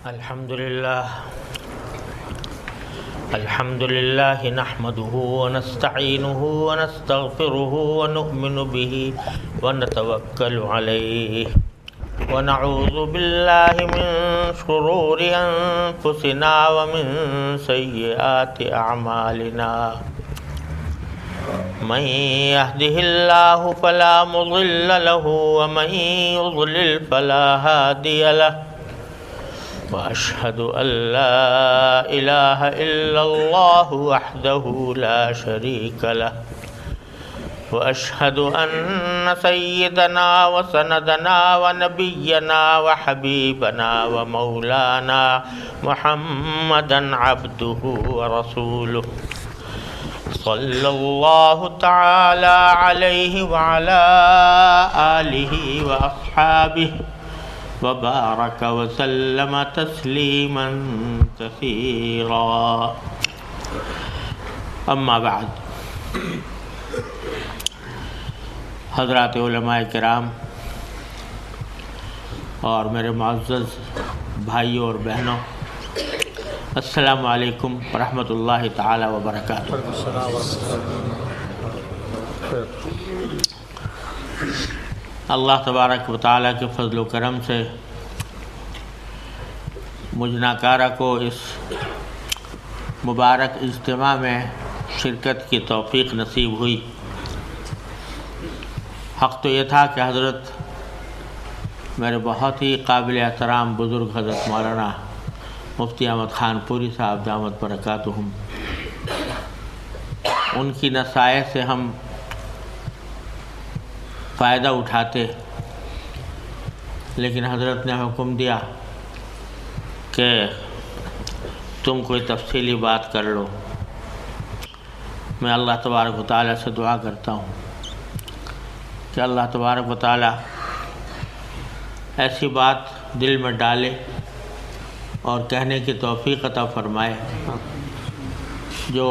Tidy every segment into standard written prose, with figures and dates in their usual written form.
الحمد لله نحمده ونستعينه ونستغفره ونؤمن به ونتوكل عليه ونعوذ بالله من شرور أنفسنا ومن سيئات أعمالنا من يهده الله فلا مضل له ومن يضلل فلا هادي له وأشهد أن لا إله إلا الله وحده لا شريك له وأشهد أن سيدنا وسندنا ونبينا وحبيبنا ومولانا محمدا عبده ورسوله صلى الله تعالى عليه وعلى آله وأصحابه وبارك وسلم تسليما كثيرا اما بعد حضرات علماء کرام اور میرے معزز بھائیوں اور بہنوں، السلام علیکم ورحمۃ اللہ تعالی وبرکاتہ۔ اللہ تبارک و تعالیٰ کے فضل و کرم سے مجھ ناکارہ کو اس مبارک اجتماع میں شرکت کی توفیق نصیب ہوئی۔ حق تو یہ تھا کہ حضرت میرے بہت ہی قابل احترام بزرگ حضرت مولانا مفتی احمد خان پوری صاحب دامت برکاتہم، ان کی نصائح سے ہم فائدہ اٹھاتے، لیکن حضرت نے حکم دیا کہ تم کوئی تفصیلی بات کر لو۔ میں اللہ تبارک و تعالیٰ سے دعا کرتا ہوں کہ اللہ تبارک و تعالیٰ ایسی بات دل میں ڈالے اور کہنے کی توفیق عطا فرمائے جو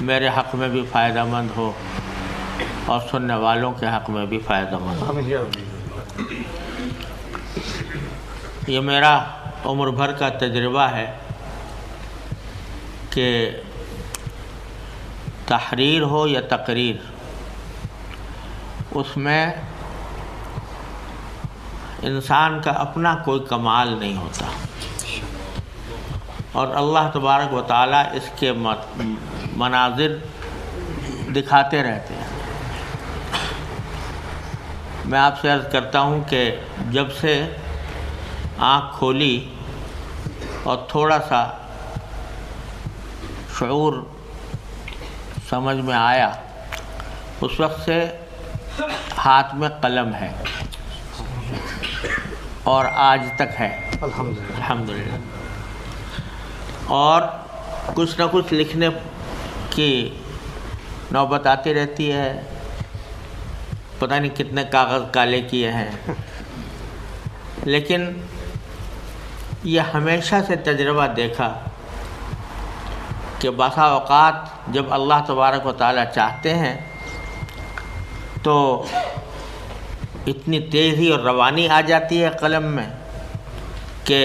میرے حق میں بھی فائدہ مند ہو اور سننے والوں کے حق میں بھی فائدہ مند ہو۔ یہ میرا عمر بھر کا تجربہ ہے کہ تحریر ہو یا تقریر، اس میں انسان کا اپنا کوئی کمال نہیں ہوتا، اور اللہ تبارک و تعالیٰ اس کے مناظر دکھاتے رہتے ہیں۔ میں آپ سے عرض کرتا ہوں کہ جب سے آنکھ کھولی اور تھوڑا سا شعور سمجھ میں آیا، اس وقت سے ہاتھ میں قلم ہے اور آج تک ہے الحمدللہ، اور کچھ نہ کچھ لکھنے کی نوبت آتی رہتی ہے۔ پتہ نہیں کتنے کاغذ کالے کیے ہیں، لیکن یہ ہمیشہ سے تجربہ دیکھا کہ بسا اوقات جب اللہ تبارک و تعالیٰ چاہتے ہیں تو اتنی تیزی اور روانی آ جاتی ہے قلم میں کہ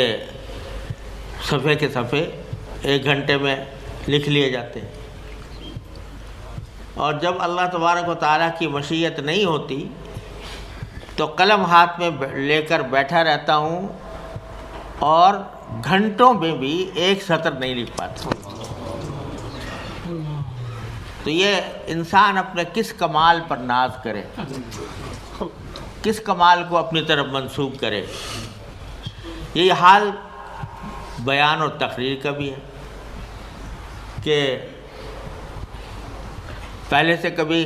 صفحے کے صفحے 1 گھنٹے میں لکھ لیے جاتے ہیں، اور جب اللہ تبارک و تعالیٰ کی مشیت نہیں ہوتی تو قلم ہاتھ میں لے کر بیٹھا رہتا ہوں اور گھنٹوں میں بھی 1 سطر نہیں لکھ پاتا۔ تو یہ انسان اپنے کس کمال پر ناز کرے، کس کمال کو اپنی طرف منسوب کرے۔ یہی حال بیان اور تقریر کا بھی ہے کہ پہلے سے کبھی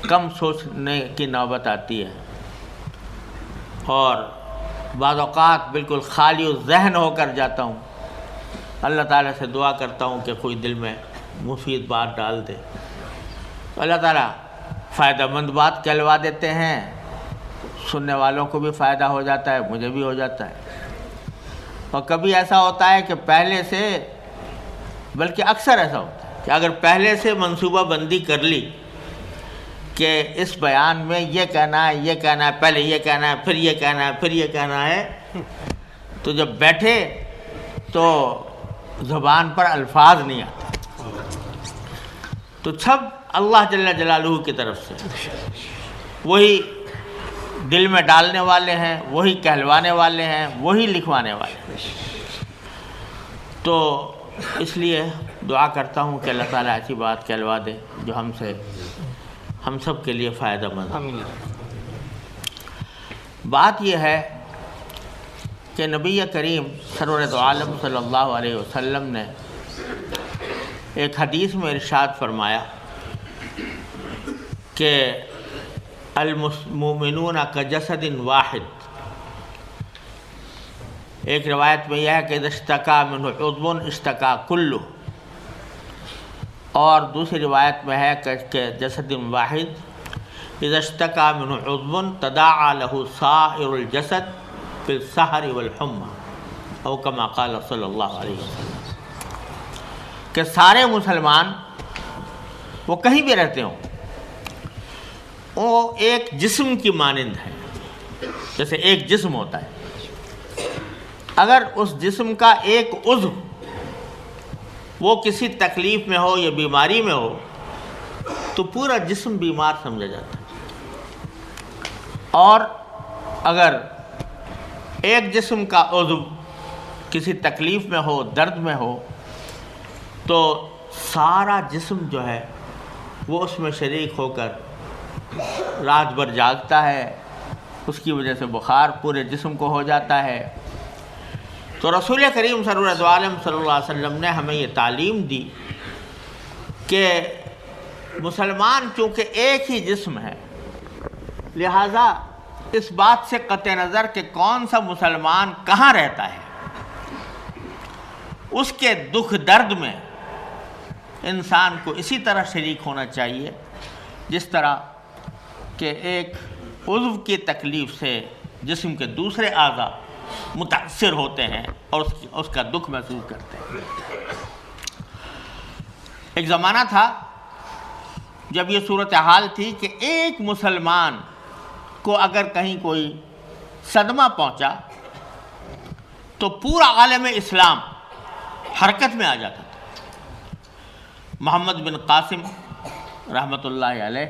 کم سوچنے کی نوبت آتی ہے، اور بعض اوقات بالکل خالی ذہن ہو کر جاتا ہوں۔ اللہ تعالیٰ سے دعا کرتا ہوں کہ کوئی دل میں مفید بات ڈال دے، اللہ تعالیٰ فائدہ مند بات کہلوا دیتے ہیں، سننے والوں کو بھی فائدہ ہو جاتا ہے، مجھے بھی ہو جاتا ہے۔ اور کبھی ایسا ہوتا ہے کہ پہلے سے، بلکہ اکثر ایسا ہوتا ہے کہ اگر پہلے سے منصوبہ بندی کر لی کہ اس بیان میں یہ کہنا ہے، یہ کہنا ہے، پہلے یہ کہنا ہے، پھر یہ کہنا ہے، پھر یہ کہنا ہے، تو جب بیٹھے تو زبان پر الفاظ نہیں آتے، تو سب اللہ جل جلالہ کی طرف سے، وہی دل میں ڈالنے والے ہیں، وہی کہلوانے والے ہیں، وہی لکھوانے والے ہیں۔ تو اس لیے دعا کرتا ہوں کہ اللہ تعالیٰ ایسی بات کہلوا دے جو ہم سب کے لیے فائدہ مند ہے۔ بات یہ ہے کہ نبی کریم سرورت عالم صلی اللہ علیہ وسلم نے ایک حدیث میں ارشاد فرمایا کہ المؤمنون کجسد واحد، ایک روایت میں یہ ہے کہ اذا اشتکا منہ عضو اشتکا کلہ، اور دوسری روایت میں ہے کہ جسد واحد اذا اشتکا منہ عضو تداعى له سائر الجسد بالسحر والحمى او کما قال صلی اللہ علیہ وسلم، کہ سارے مسلمان وہ کہیں بھی رہتے ہوں، وہ ایک جسم کی مانند ہے، جیسے ایک جسم ہوتا ہے، اگر اس جسم کا ایک عضو وہ کسی تکلیف میں ہو یا بیماری میں ہو تو پورا جسم بیمار سمجھا جاتا ہے، اور اگر ایک جسم کا عضو کسی تکلیف میں ہو، درد میں ہو، تو سارا جسم جو ہے وہ اس میں شریک ہو کر رات بھر جاگتا ہے، اس کی وجہ سے بخار پورے جسم کو ہو جاتا ہے۔ تو رسول کریم سرورت عالم صلی اللہ علیہ وسلم نے ہمیں یہ تعلیم دی کہ مسلمان چونکہ ایک ہی جسم ہے، لہٰذا اس بات سے قطع نظر کہ کون سا مسلمان کہاں رہتا ہے، اس کے دکھ درد میں انسان کو اسی طرح شریک ہونا چاہیے جس طرح کہ ایک عضو کی تکلیف سے جسم کے دوسرے اعضاء متاثر ہوتے ہیں اور اس کا دکھ محسوس کرتے ہیں۔ ایک زمانہ تھا جب یہ صورتحال تھی کہ ایک مسلمان کو اگر کہیں کوئی صدمہ پہنچا تو پورا عالم اسلام حرکت میں آ جاتا تھا۔ محمد بن قاسم رحمۃ اللہ علیہ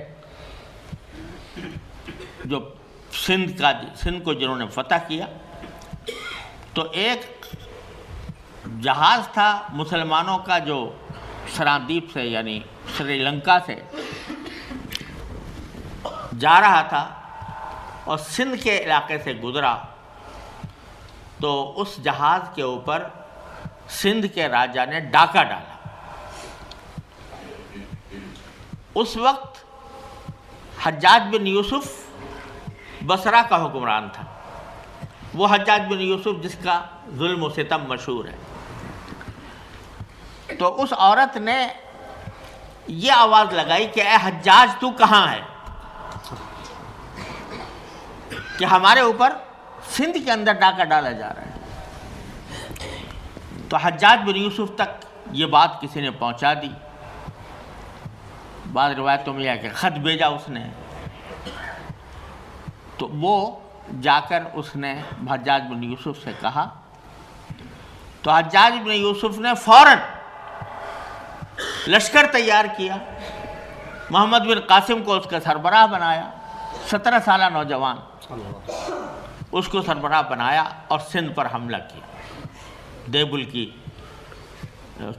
جو سندھ کو جنہوں نے فتح کیا، تو ایک جہاز تھا مسلمانوں کا جو سرادیپ سے یعنی سری لنکا سے جا رہا تھا اور سندھ کے علاقے سے گزرا، تو اس جہاز کے اوپر سندھ کے راجا نے ڈاکہ ڈالا۔ اس وقت حجاج بن یوسف بصرہ کا حکمران تھا، وہ حجاج بن یوسف جس کا ظلم و ستم مشہور ہے۔ تو اس عورت نے یہ آواز لگائی کہ اے حجاج تو کہاں ہے، کہ ہمارے اوپر سندھ کے اندر ڈاکہ ڈالا جا رہا ہے۔ تو حجاج بن یوسف تک یہ بات کسی نے پہنچا دی، بعض روایتوں میں یہ ہے کہ خط بھیجا اس نے، تو وہ جا کر اس نے حجاج بن یوسف سے کہا، تو حجاج بن یوسف نے فوراً لشکر تیار کیا، محمد بن قاسم کو اس کا سربراہ بنایا، 17 سالہ نوجوان اس کو سربراہ بنایا اور سندھ پر حملہ کیا، دیبل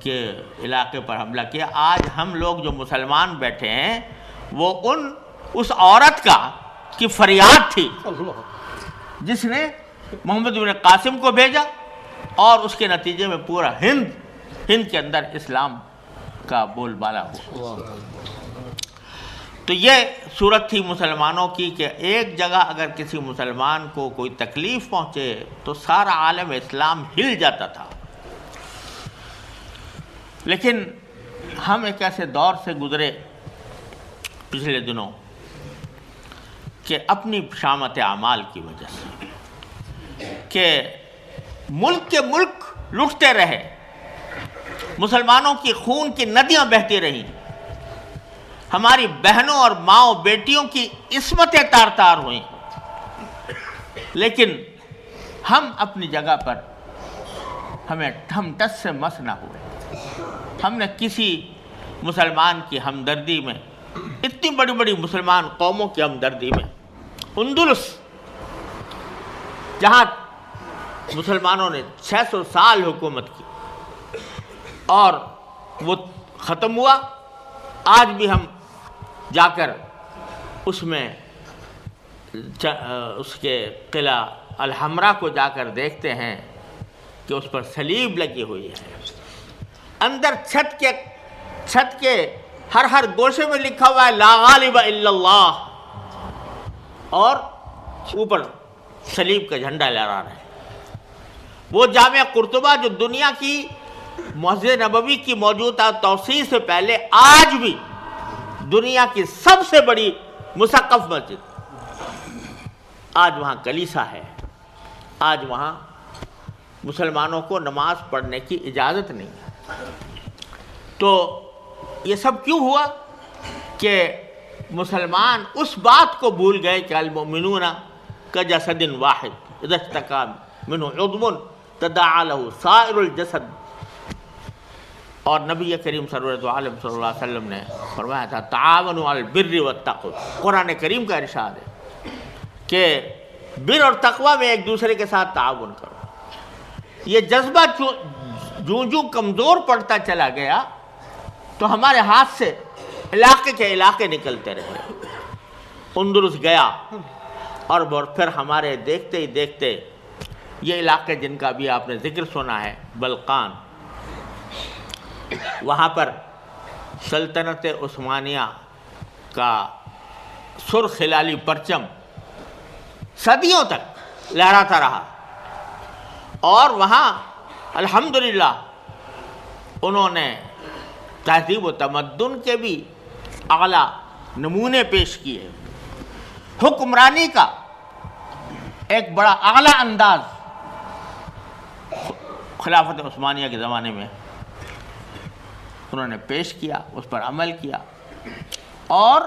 کے علاقے پر حملہ کیا۔ آج ہم لوگ جو مسلمان بیٹھے ہیں وہ اس عورت کی فریاد تھی جس نے محمد بن قاسم کو بھیجا، اور اس کے نتیجے میں پورا ہند کے اندر اسلام کا بول بالا ہوا۔ تو یہ صورت تھی مسلمانوں کی کہ ایک جگہ اگر کسی مسلمان کو کوئی تکلیف پہنچے تو سارا عالم اسلام ہل جاتا تھا۔ لیکن ہم ایک ایسے دور سے گزرے پچھلے دنوں کہ اپنی شامت اعمال کی وجہ سے کہ ملک کے ملک لٹتے رہے، مسلمانوں کی خون کی ندیاں بہتی رہیں، ہماری بہنوں اور ماؤں بیٹیوں کی عصمتیں تار تار ہوئیں، لیکن ہم اپنی جگہ پر ہم ٹس سے مس نہ ہوئے. ہم نے کسی مسلمان کی ہمدردی میں، اتنی بڑی بڑی مسلمان قوموں کی ہمدردی میں، اندلس جہاں مسلمانوں نے 600 سال حکومت کی اور وہ ختم ہوا، آج بھی ہم جا کر اس میں اس کے قلعہ الحمرا کو جا کر دیکھتے ہیں کہ اس پر صلیب لگی ہوئی ہے. اندر چھت کے ہر گوشے میں لکھا ہوا ہے لا غالب الا اللہ، اور اوپر صلیب کا جھنڈا لہرا رہا ہے. وہ جامعہ قرطبہ جو دنیا کی مسجد نبوی کی موجودہ توسیع سے پہلے آج بھی دنیا کی سب سے بڑی مسقف مسجد، آج وہاں کلیسا ہے. آج وہاں مسلمانوں کو نماز پڑھنے کی اجازت نہیں ہے. تو یہ سب کیوں ہوا کہ مسلمان اس بات کو بھول گئے کہ المؤمنون کجسد واحد اذا اشتکا منہ عضو تداعی لہ سائر الجسد. اور نبی کریم سرورت عالم صلی اللہ علیہ وسلم نے فرمایا تھا تعاونوا علی البر والتقوی. قرآن کریم کا ارشاد ہے کہ بر اور تقوی میں ایک دوسرے کے ساتھ تعاون کرو. یہ جذبہ جو کمزور پڑتا چلا گیا تو ہمارے ہاتھ سے علاقے کے علاقے نکلتے رہے. اندلس گیا اور پھر ہمارے دیکھتے ہی دیکھتے یہ علاقے جن کا بھی آپ نے ذکر سنا ہے، بلقان، وہاں پر سلطنت عثمانیہ کا سرخ ہلالی پرچم صدیوں تک لہراتا رہا. اور وہاں الحمدللہ انہوں نے تہذیب و تمدن کے بھی اعلیٰ نمونے پیش کیے. حکمرانی کا ایک بڑا اعلیٰ انداز خلافت عثمانیہ کے زمانے میں انہوں نے پیش کیا، اس پر عمل کیا. اور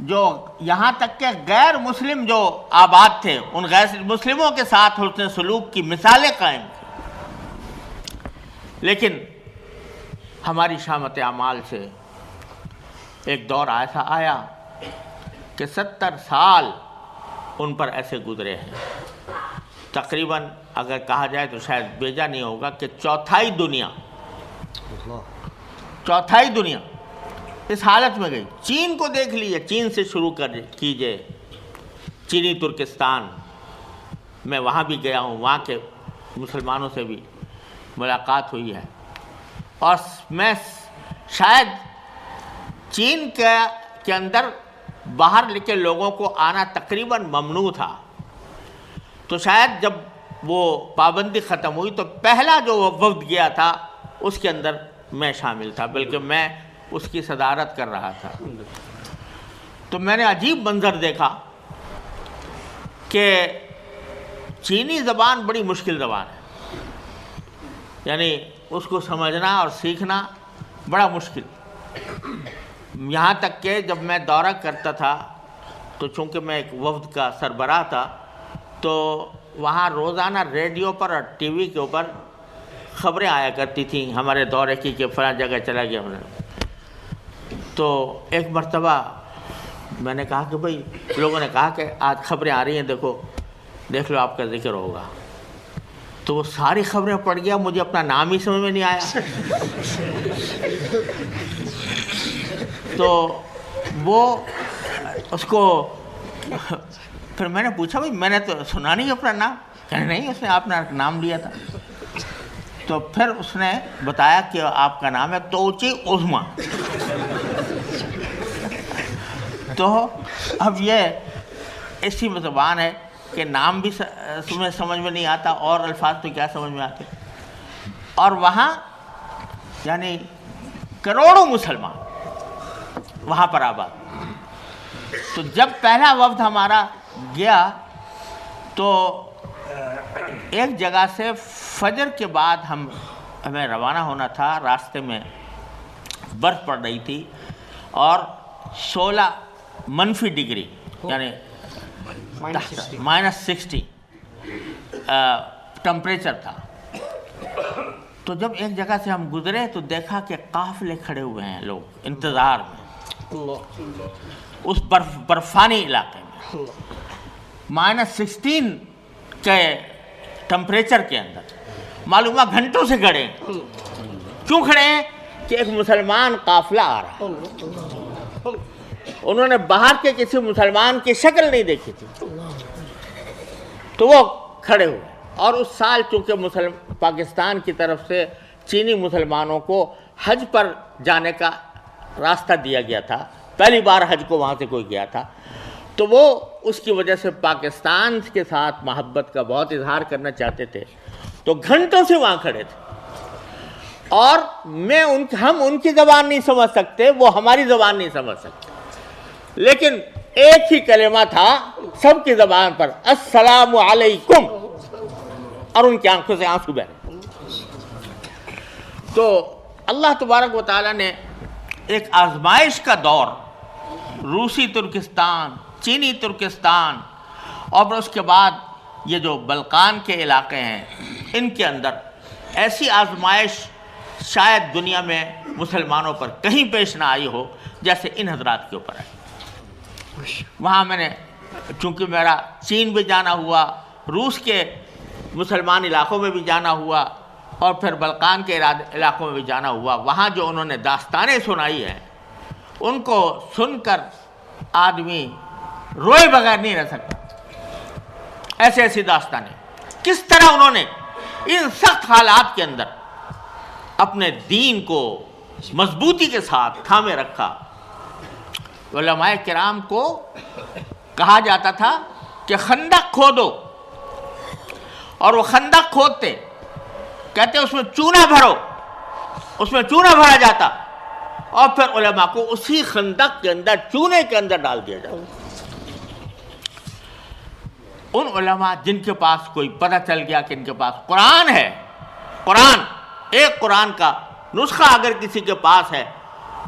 جو یہاں تک کہ غیر مسلم جو آباد تھے ان غیر مسلموں کے ساتھ حسن سلوک کی مثالیں قائم کی. لیکن ہماری شامت اعمال سے ایک دور ایسا آیا کہ 70 سال ان پر ایسے گزرے ہیں. تقریباً اگر کہا جائے تو شاید بیجا نہیں ہوگا کہ چوتھائی دنیا اس حالت میں گئی. چین کو دیکھ لیجیے، چین سے شروع کیجئے. چینی ترکستان میں وہاں بھی گیا ہوں، وہاں کے مسلمانوں سے بھی ملاقات ہوئی ہے. اور میں شاید چین کے اندر باہر کے لوگوں کو آنا تقریباً ممنوع تھا. تو شاید جب وہ پابندی ختم ہوئی تو پہلا جو وفد گیا تھا اس کے اندر میں شامل تھا، بلکہ میں اس کی صدارت کر رہا تھا. تو میں نے عجیب منظر دیکھا کہ چینی زبان بڑی مشکل زبان ہے، یعنی اس کو سمجھنا اور سیکھنا بڑا مشکل. یہاں تک کہ جب میں دورہ کرتا تھا تو چونکہ میں ایک وفد کا سربراہ تھا تو وہاں روزانہ ریڈیو پر اور ٹی وی کے اوپر خبریں آیا کرتی تھیں ہمارے دورے کی کہ فلاں جگہ چلا گیا. تو ایک مرتبہ میں نے کہا کہ بھئی لوگوں نے کہا کہ آج خبریں آ رہی ہیں، دیکھ لو آپ کا ذکر ہوگا. تو وہ ساری خبریں پڑھ گیا، مجھے اپنا نام ہی سمجھ میں نہیں آیا. تو وہ اس کو پھر میں نے پوچھا بھئی میں نے تو سنا نہیں اپنا نام. کہنے نہیں، اس نے اپنا نام لیا تھا. تو پھر اس نے بتایا کہ آپ کا نام ہے توچی عظما. تو اب یہ ایسی زبان ہے کہ نام بھی تمہیں سمجھ میں نہیں آتا اور الفاظ تو کیا سمجھ میں آتے. اور وہاں یعنی کروڑوں مسلمان وہاں پر آباد. تو جب پہلا وفد ہمارا گیا تو ایک جگہ سے فجر کے بعد ہمیں روانہ ہونا تھا. راستے میں برف پڑ رہی تھی اور 16 منفی ڈگری یعنی -60 ٹمپریچر تھا. تو جب ایک جگہ سے ہم گزرے تو دیکھا کہ قافلے کھڑے ہوئے ہیں لوگ انتظار میں اس برفانی علاقے میں -16 کے ٹمپریچر کے اندر، معلومہ گھنٹوں سے کھڑے ہیں۔ کیوں کھڑے ہیں؟ کہ ایک مسلمان قافلہ آ رہا ہے۔ انہوں نے باہر کے کسی مسلمان کی شکل نہیں دیکھی تھی، تو وہ کھڑے ہوئے۔ اور اس سال چونکہ پاکستان کی طرف سے چینی مسلمانوں کو حج پر جانے کا راستہ دیا گیا تھا، پہلی بار حج کو وہاں سے کوئی گیا تھا، تو وہ اس کی وجہ سے پاکستان کے ساتھ محبت کا بہت اظہار کرنا چاہتے تھے، تو گھنٹوں سے وہاں کھڑے تھے۔ اور ہم ان کی زبان نہیں سمجھ سکتے، وہ ہماری زبان نہیں سمجھ سکتے، لیکن ایک ہی کلمہ تھا سب کی زبان پر، السلام علیکم، اور ان کی آنکھوں سے آنسو بہہ رہے۔ تو اللہ تبارک و تعالیٰ نے ایک آزمائش کا دور روسی ترکستان، چینی ترکستان، اور پھر اس کے بعد یہ جو بلقان کے علاقے ہیں ان کے اندر ایسی آزمائش شاید دنیا میں مسلمانوں پر کہیں پیش نہ آئی ہو جیسے ان حضرات کے اوپر ہے۔ وہاں میں نے چونکہ میرا چین بھی جانا ہوا، روس کے مسلمان علاقوں میں بھی جانا ہوا، اور پھر بلقان کے علاقوں میں بھی جانا ہوا، وہاں جو انہوں نے داستانیں سنائی ہیں ان کو سن کر آدمی روئے بغیر نہیں رہ سکتا۔ ایسے ایسی داستانیں، کس طرح انہوں نے ان سخت حالات کے اندر اپنے دین کو مضبوطی کے ساتھ تھامے رکھا۔ علماء کرام کو کہا جاتا تھا کہ خندق کھودو، اور وہ خندق کھودتے، کہتے اس میں چونا بھرو، اس میں چونا بھرا جاتا، اور پھر علماء کو اسی خندق کے اندر چونے کے اندر ڈال دیا جاتا۔ ان علماء جن کے پاس کوئی پتہ چل گیا کہ ان کے پاس قرآن ہے، قرآن، ایک قرآن کا نسخہ اگر کسی کے پاس ہے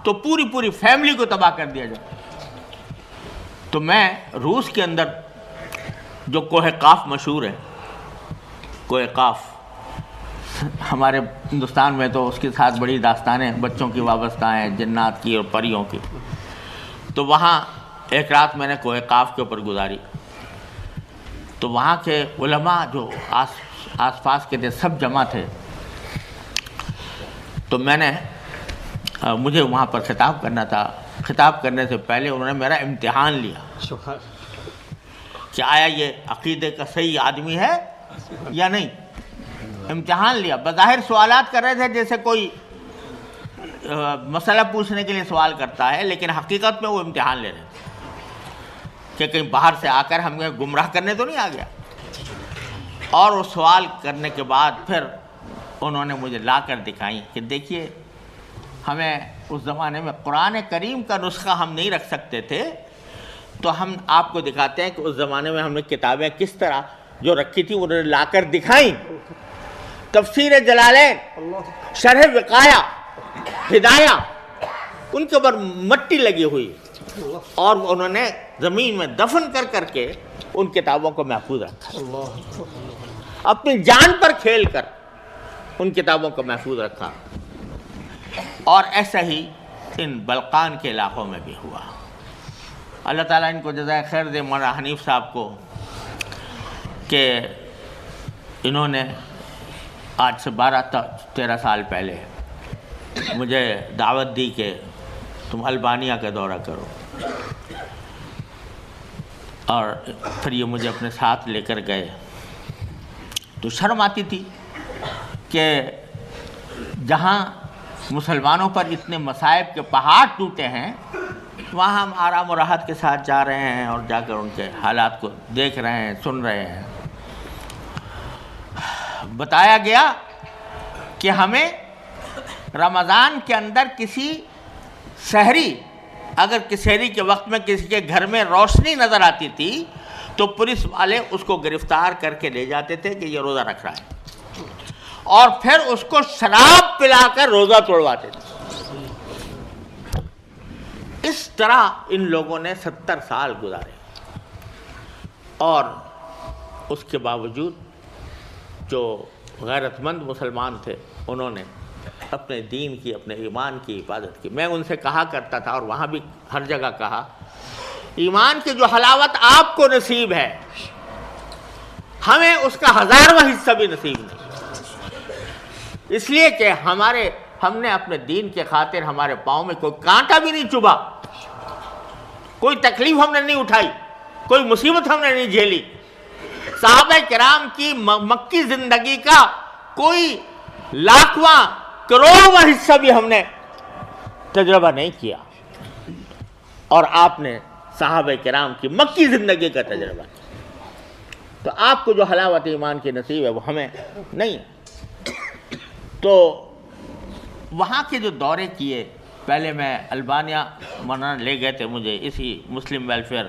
تو پوری فیملی کو تباہ کر دیا جائے۔ تو میں روس کے اندر جو کوہ قاف مشہور ہے، کوہ قاف، ہمارے ہندوستان میں تو اس کے ساتھ بڑی داستانیں بچوں کی وابستہ ہیں، جنات کی اور پریوں کی، تو وہاں ایک رات میں نے کوہ قاف کے اوپر گزاری، تو وہاں کے علماء جو آس پاس کے تھے سب جمع تھے، تو مجھے وہاں پر خطاب کرنا تھا۔ خطاب کرنے سے پہلے انہوں نے میرا امتحان لیا کہ آیا یہ عقیدے کا صحیح آدمی ہے یا نہیں۔ امتحان لیا، بظاہر سوالات کر رہے تھے جیسے کوئی مسئلہ پوچھنے کے لیے سوال کرتا ہے، لیکن حقیقت میں وہ امتحان لے رہے تھے کہ کہیں باہر سے آ کر ہمیں گمراہ کرنے تو نہیں آ گیا۔ اور وہ سوال کرنے کے بعد پھر انہوں نے مجھے لا کر دکھائی کہ دیکھیے، ہمیں اس زمانے میں قرآن کریم کا نسخہ ہم نہیں رکھ سکتے تھے، تو ہم آپ کو دکھاتے ہیں کہ اس زمانے میں ہم نے کتابیں کس طرح جو رکھی تھی انہوں نے لا کر دکھائیں۔ تفسیر جلالین، شرح وقایہ، ہدایہ، ان کے اوپر مٹی لگی ہوئی، اور انہوں نے زمین میں دفن کر کے ان کتابوں کو محفوظ رکھا، اپنی جان پر کھیل کر ان کتابوں کو محفوظ رکھا۔ اور ایسا ہی ان بلقان کے علاقوں میں بھی ہوا۔ اللہ تعالیٰ ان کو جزائے خیر دے، مولانا حنیف صاحب کو، کہ انہوں نے آج سے 12-13 سال پہلے مجھے دعوت دی کہ تم البانیہ کا دورہ کرو، اور پھر یہ مجھے اپنے ساتھ لے کر گئے۔ تو شرم آتی تھی کہ جہاں مسلمانوں پر اتنے مصائب کے پہاڑ ٹوٹے ہیں، وہاں ہم آرام و راحت کے ساتھ جا رہے ہیں اور جا کر ان کے حالات کو دیکھ رہے ہیں، سن رہے ہیں۔ بتایا گیا کہ ہمیں رمضان کے اندر کسی سحری، اگر سحری کے وقت میں کسی کے گھر میں روشنی نظر آتی تھی تو پولیس والے اس کو گرفتار کر کے لے جاتے تھے کہ یہ روزہ رکھ رہا ہے، اور پھر اس کو شراب پلا کر روزہ توڑواتے تھے۔ اس طرح ان لوگوں نے 70 سال گزارے، اور اس کے باوجود جو غیرت مند مسلمان تھے، انہوں نے اپنے دین کی، اپنے ایمان کی حفاظت کی۔ میں ان سے کہا کرتا تھا اور وہاں بھی ہر جگہ کہا، ایمان کی جو حلاوت آپ کو نصیب ہے، ہمیں اس کا 1000واں حصہ بھی نصیب نہیں، اس لیے کہ ہم نے اپنے دین کے خاطر ہمارے پاؤں میں کوئی کانٹا بھی نہیں چبھا، کوئی تکلیف ہم نے نہیں اٹھائی، کوئی مصیبت ہم نے نہیں جھیلی۔ صحابہ کرام کی مکی زندگی کا کوئی لاکھواں کروڑواں حصہ بھی ہم نے تجربہ نہیں کیا، اور آپ نے صحابہ کرام کی مکی زندگی کا تجربہ کیا۔ تو آپ کو جو حلاوت ایمان کی نصیب ہے وہ ہمیں نہیں ہے۔ تو وہاں کے جو دورے کیے، پہلے میں البانیہ مولانا لے گئے تھے مجھے اسی مسلم ویلفیئر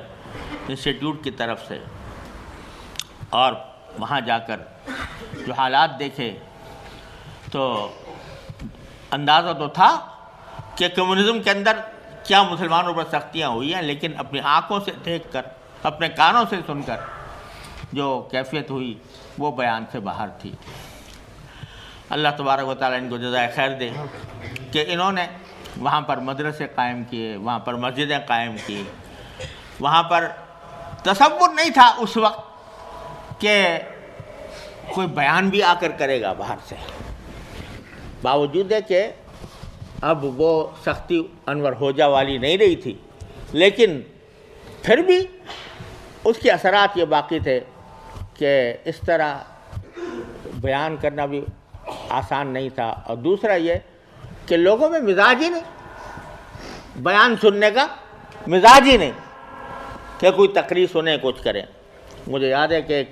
انسٹیٹیوٹ کی طرف سے، اور وہاں جا کر جو حالات دیکھے تو اندازہ تو تھا کہ کمیونزم کے اندر کیا مسلمانوں پر سختیاں ہوئی ہیں، لیکن اپنی آنکھوں سے دیکھ کر، اپنے کانوں سے سن کر جو کیفیت ہوئی وہ بیان سے باہر تھی۔ اللہ تبارک و تعالیٰ ان کو جزائے خیر دے کہ انہوں نے وہاں پر مدرسے قائم کیے، وہاں پر مسجدیں قائم کی۔ وہاں پر تصور نہیں تھا اس وقت کہ کوئی بیان بھی آ کر کرے گا باہر سے، باوجود ہے کہ اب وہ سختی انور ہوجا والی نہیں رہی تھی، لیکن پھر بھی اس کے اثرات یہ باقی تھے کہ اس طرح بیان کرنا بھی آسان نہیں تھا، اور دوسرا یہ کہ لوگوں میں مزاج ہی نہیں، بیان سننے کا مزاج ہی نہیں کہ کوئی تقریر سنے، کچھ کریں۔ مجھے یاد ہے کہ ایک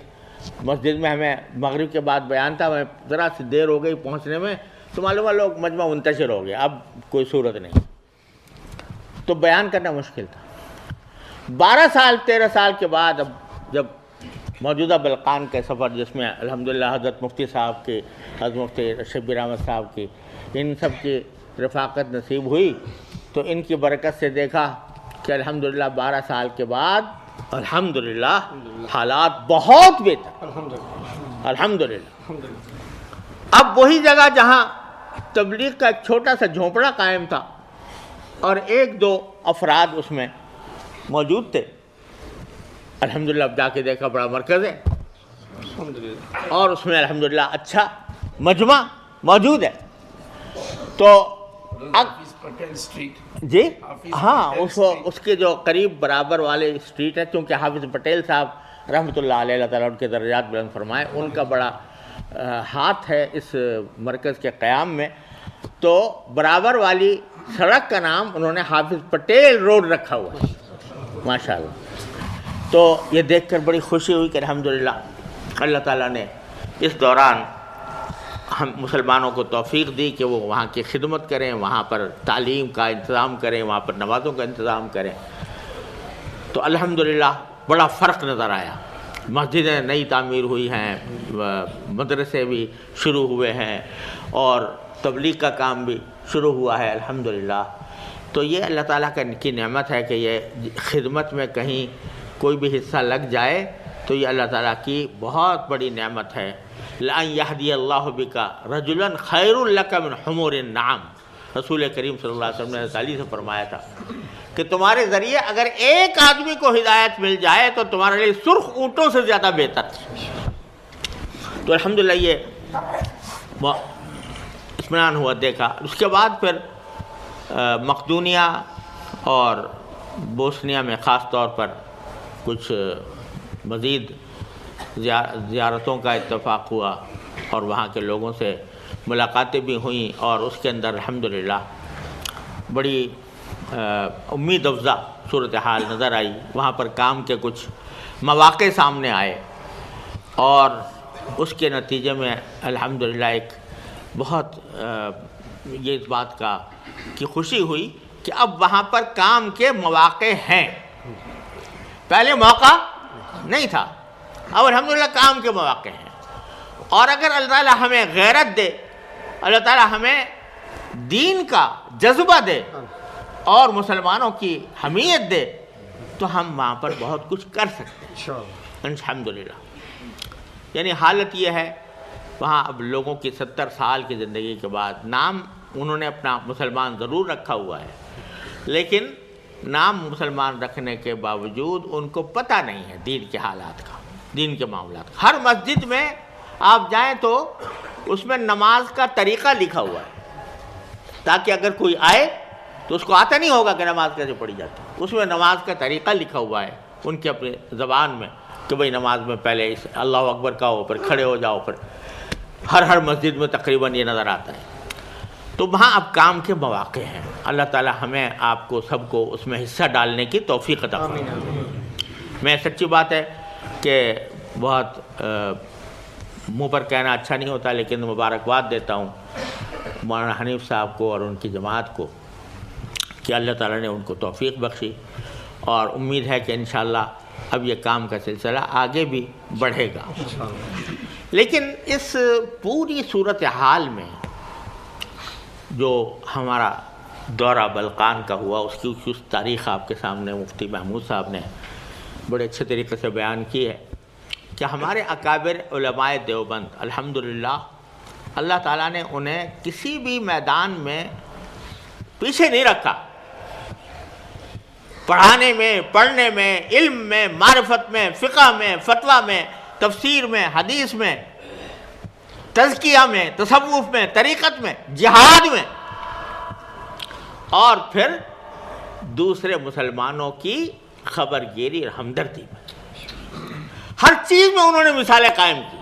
مسجد میں ہمیں مغرب کے بعد بیان تھا، میں ذرا سی دیر ہو گئی پہنچنے میں، تو معلوم ہے لوگ مجمع منتشر ہو گئے، اب کوئی صورت نہیں، تو بیان کرنا مشکل تھا۔ 12 سال 13 سال کے بعد اب جب موجودہ بلقان کے سفر، جس میں الحمدللہ حضرت مفتی صاحب کی، حضرت مفتی شبیر احمد صاحب کی، ان سب کی رفاقت نصیب ہوئی، تو ان کی برکت سے دیکھا کہ الحمدللہ 12 سال کے بعد الحمدللہ حالات بہت بہتر، الحمدللہ۔ اب وہی جگہ جہاں تبلیغ کا ایک چھوٹا سا جھونپڑا قائم تھا اور 1-2 افراد اس میں موجود تھے، الحمدللہ اب جا کے دیکھا بڑا مرکز ہے، اور اس میں الحمدللہ اچھا مجمع موجود ہے۔ تو جی ہاں، اس کے جو قریب برابر والے اسٹریٹ ہے، چونکہ حافظ پٹیل صاحب رحمۃ اللہ علیہ، اللہ تعالیٰ ان کے درجات بلند فرمائے، ان کا بڑا ہاتھ ہے اس مرکز کے قیام میں، تو برابر والی سڑک کا نام انہوں نے حافظ پٹیل روڈ رکھا ہوا ہے، ماشاءاللہ۔ تو یہ دیکھ کر بڑی خوشی ہوئی کہ الحمدللہ اللہ تعالیٰ نے اس دوران ہم مسلمانوں کو توفیق دی کہ وہ وہاں کی خدمت کریں، وہاں پر تعلیم کا انتظام کریں، وہاں پر نمازوں کا انتظام کریں۔ تو الحمدللہ بڑا فرق نظر آیا، مسجدیں نئی تعمیر ہوئی ہیں، مدرسے بھی شروع ہوئے ہیں، اور تبلیغ کا کام بھی شروع ہوا ہے الحمدللہ۔ تو یہ اللہ تعالیٰ کی نعمت ہے کہ یہ خدمت میں کہیں کوئی بھی حصہ لگ جائے تو یہ اللہ تعالیٰ کی بہت بڑی نعمت ہے۔ لَأَن يَهْدِيَ اللَّهُ بِكَ رَجُلًا خَيْرٌ لَكَ مِنْ حُمُرِ النَّعَمِ، رسول کریم صلی اللہ علیہ وسلم نے علی سے فرمایا تھا کہ تمہارے ذریعے اگر ایک آدمی کو ہدایت مل جائے تو تمہارے لیے سرخ اونٹوں سے زیادہ بہتر ہے۔ تو الحمدللہ یہ اطمینان ہوا دیکھا۔ اس کے بعد پھر مقدونیہ اور بوسنیا میں خاص طور پر کچھ مزید زیارتوں کا اتفاق ہوا، اور وہاں کے لوگوں سے ملاقاتیں بھی ہوئیں، اور اس کے اندر الحمدللہ بڑی امید افزا صورتحال نظر آئی۔ وہاں پر کام کے کچھ مواقع سامنے آئے، اور اس کے نتیجے میں الحمدللہ ایک بہت یہ اس بات کی خوشی ہوئی کہ اب وہاں پر کام کے مواقع ہیں، پہلے موقع نہیں تھا، اب الحمدللہ کام کے مواقع ہیں۔ اور اگر اللہ تعالیٰ ہمیں غیرت دے، اللہ تعالیٰ ہمیں دین کا جذبہ دے اور مسلمانوں کی حمیت دے تو ہم وہاں پر بہت کچھ کر سکتے ہیں الحمدللہ۔ یعنی حالت یہ ہے وہاں اب لوگوں کی 70 سال کی زندگی کے بعد نام انہوں نے اپنا مسلمان ضرور رکھا ہوا ہے، لیکن نام مسلمان رکھنے کے باوجود ان کو پتہ نہیں ہے دین کے حالات کا، دین کے معاملات کا۔ ہر مسجد میں آپ جائیں تو اس میں نماز کا طریقہ لکھا ہوا ہے، تاکہ اگر کوئی آئے تو اس کو آتا نہیں ہوگا کہ نماز کیسے پڑھی جاتی ہے۔ اس میں نماز کا طریقہ لکھا ہوا ہے ان کے اپنے زبان میں کہ بھئی نماز میں پہلے اللہ اکبر کہو، پھر کھڑے ہو جاؤ، پھر ہر مسجد میں تقریباً یہ نظر آتا ہے۔ تو وہاں اب کام کے مواقع ہیں، اللہ تعالی ہمیں آپ کو سب کو اس میں حصہ ڈالنے کی توفیق عطا فرمائے۔ میں سچی بات ہے کہ بہت منہ پر کہنا اچھا نہیں ہوتا، لیکن مبارکباد دیتا ہوں مولانا حنیف صاحب کو اور ان کی جماعت کو کہ اللہ تعالیٰ نے ان کو توفیق بخشی، اور امید ہے کہ انشاءاللہ اب یہ کام کا سلسلہ آگے بھی بڑھے گا۔ لیکن اس پوری صورتحال میں جو ہمارا دورہ بلقان کا ہوا، اس کی کچھ تاریخ آپ کے سامنے مفتی محمود صاحب نے بڑے اچھے طریقے سے بیان کی ہے کہ ہمارے اکابر علماء دیوبند الحمدللہ اللہ تعالیٰ نے انہیں کسی بھی میدان میں پیچھے نہیں رکھا، پڑھانے میں، پڑھنے میں، علم میں، معرفت میں، فقہ میں، فتویٰ میں، تفسیر میں، حدیث میں، تزکیہ میں، تصوف میں، طریقت میں، جہاد میں، اور پھر دوسرے مسلمانوں کی خبر گیری اور ہمدردی میں، ہر چیز میں انہوں نے مثالیں قائم کی۔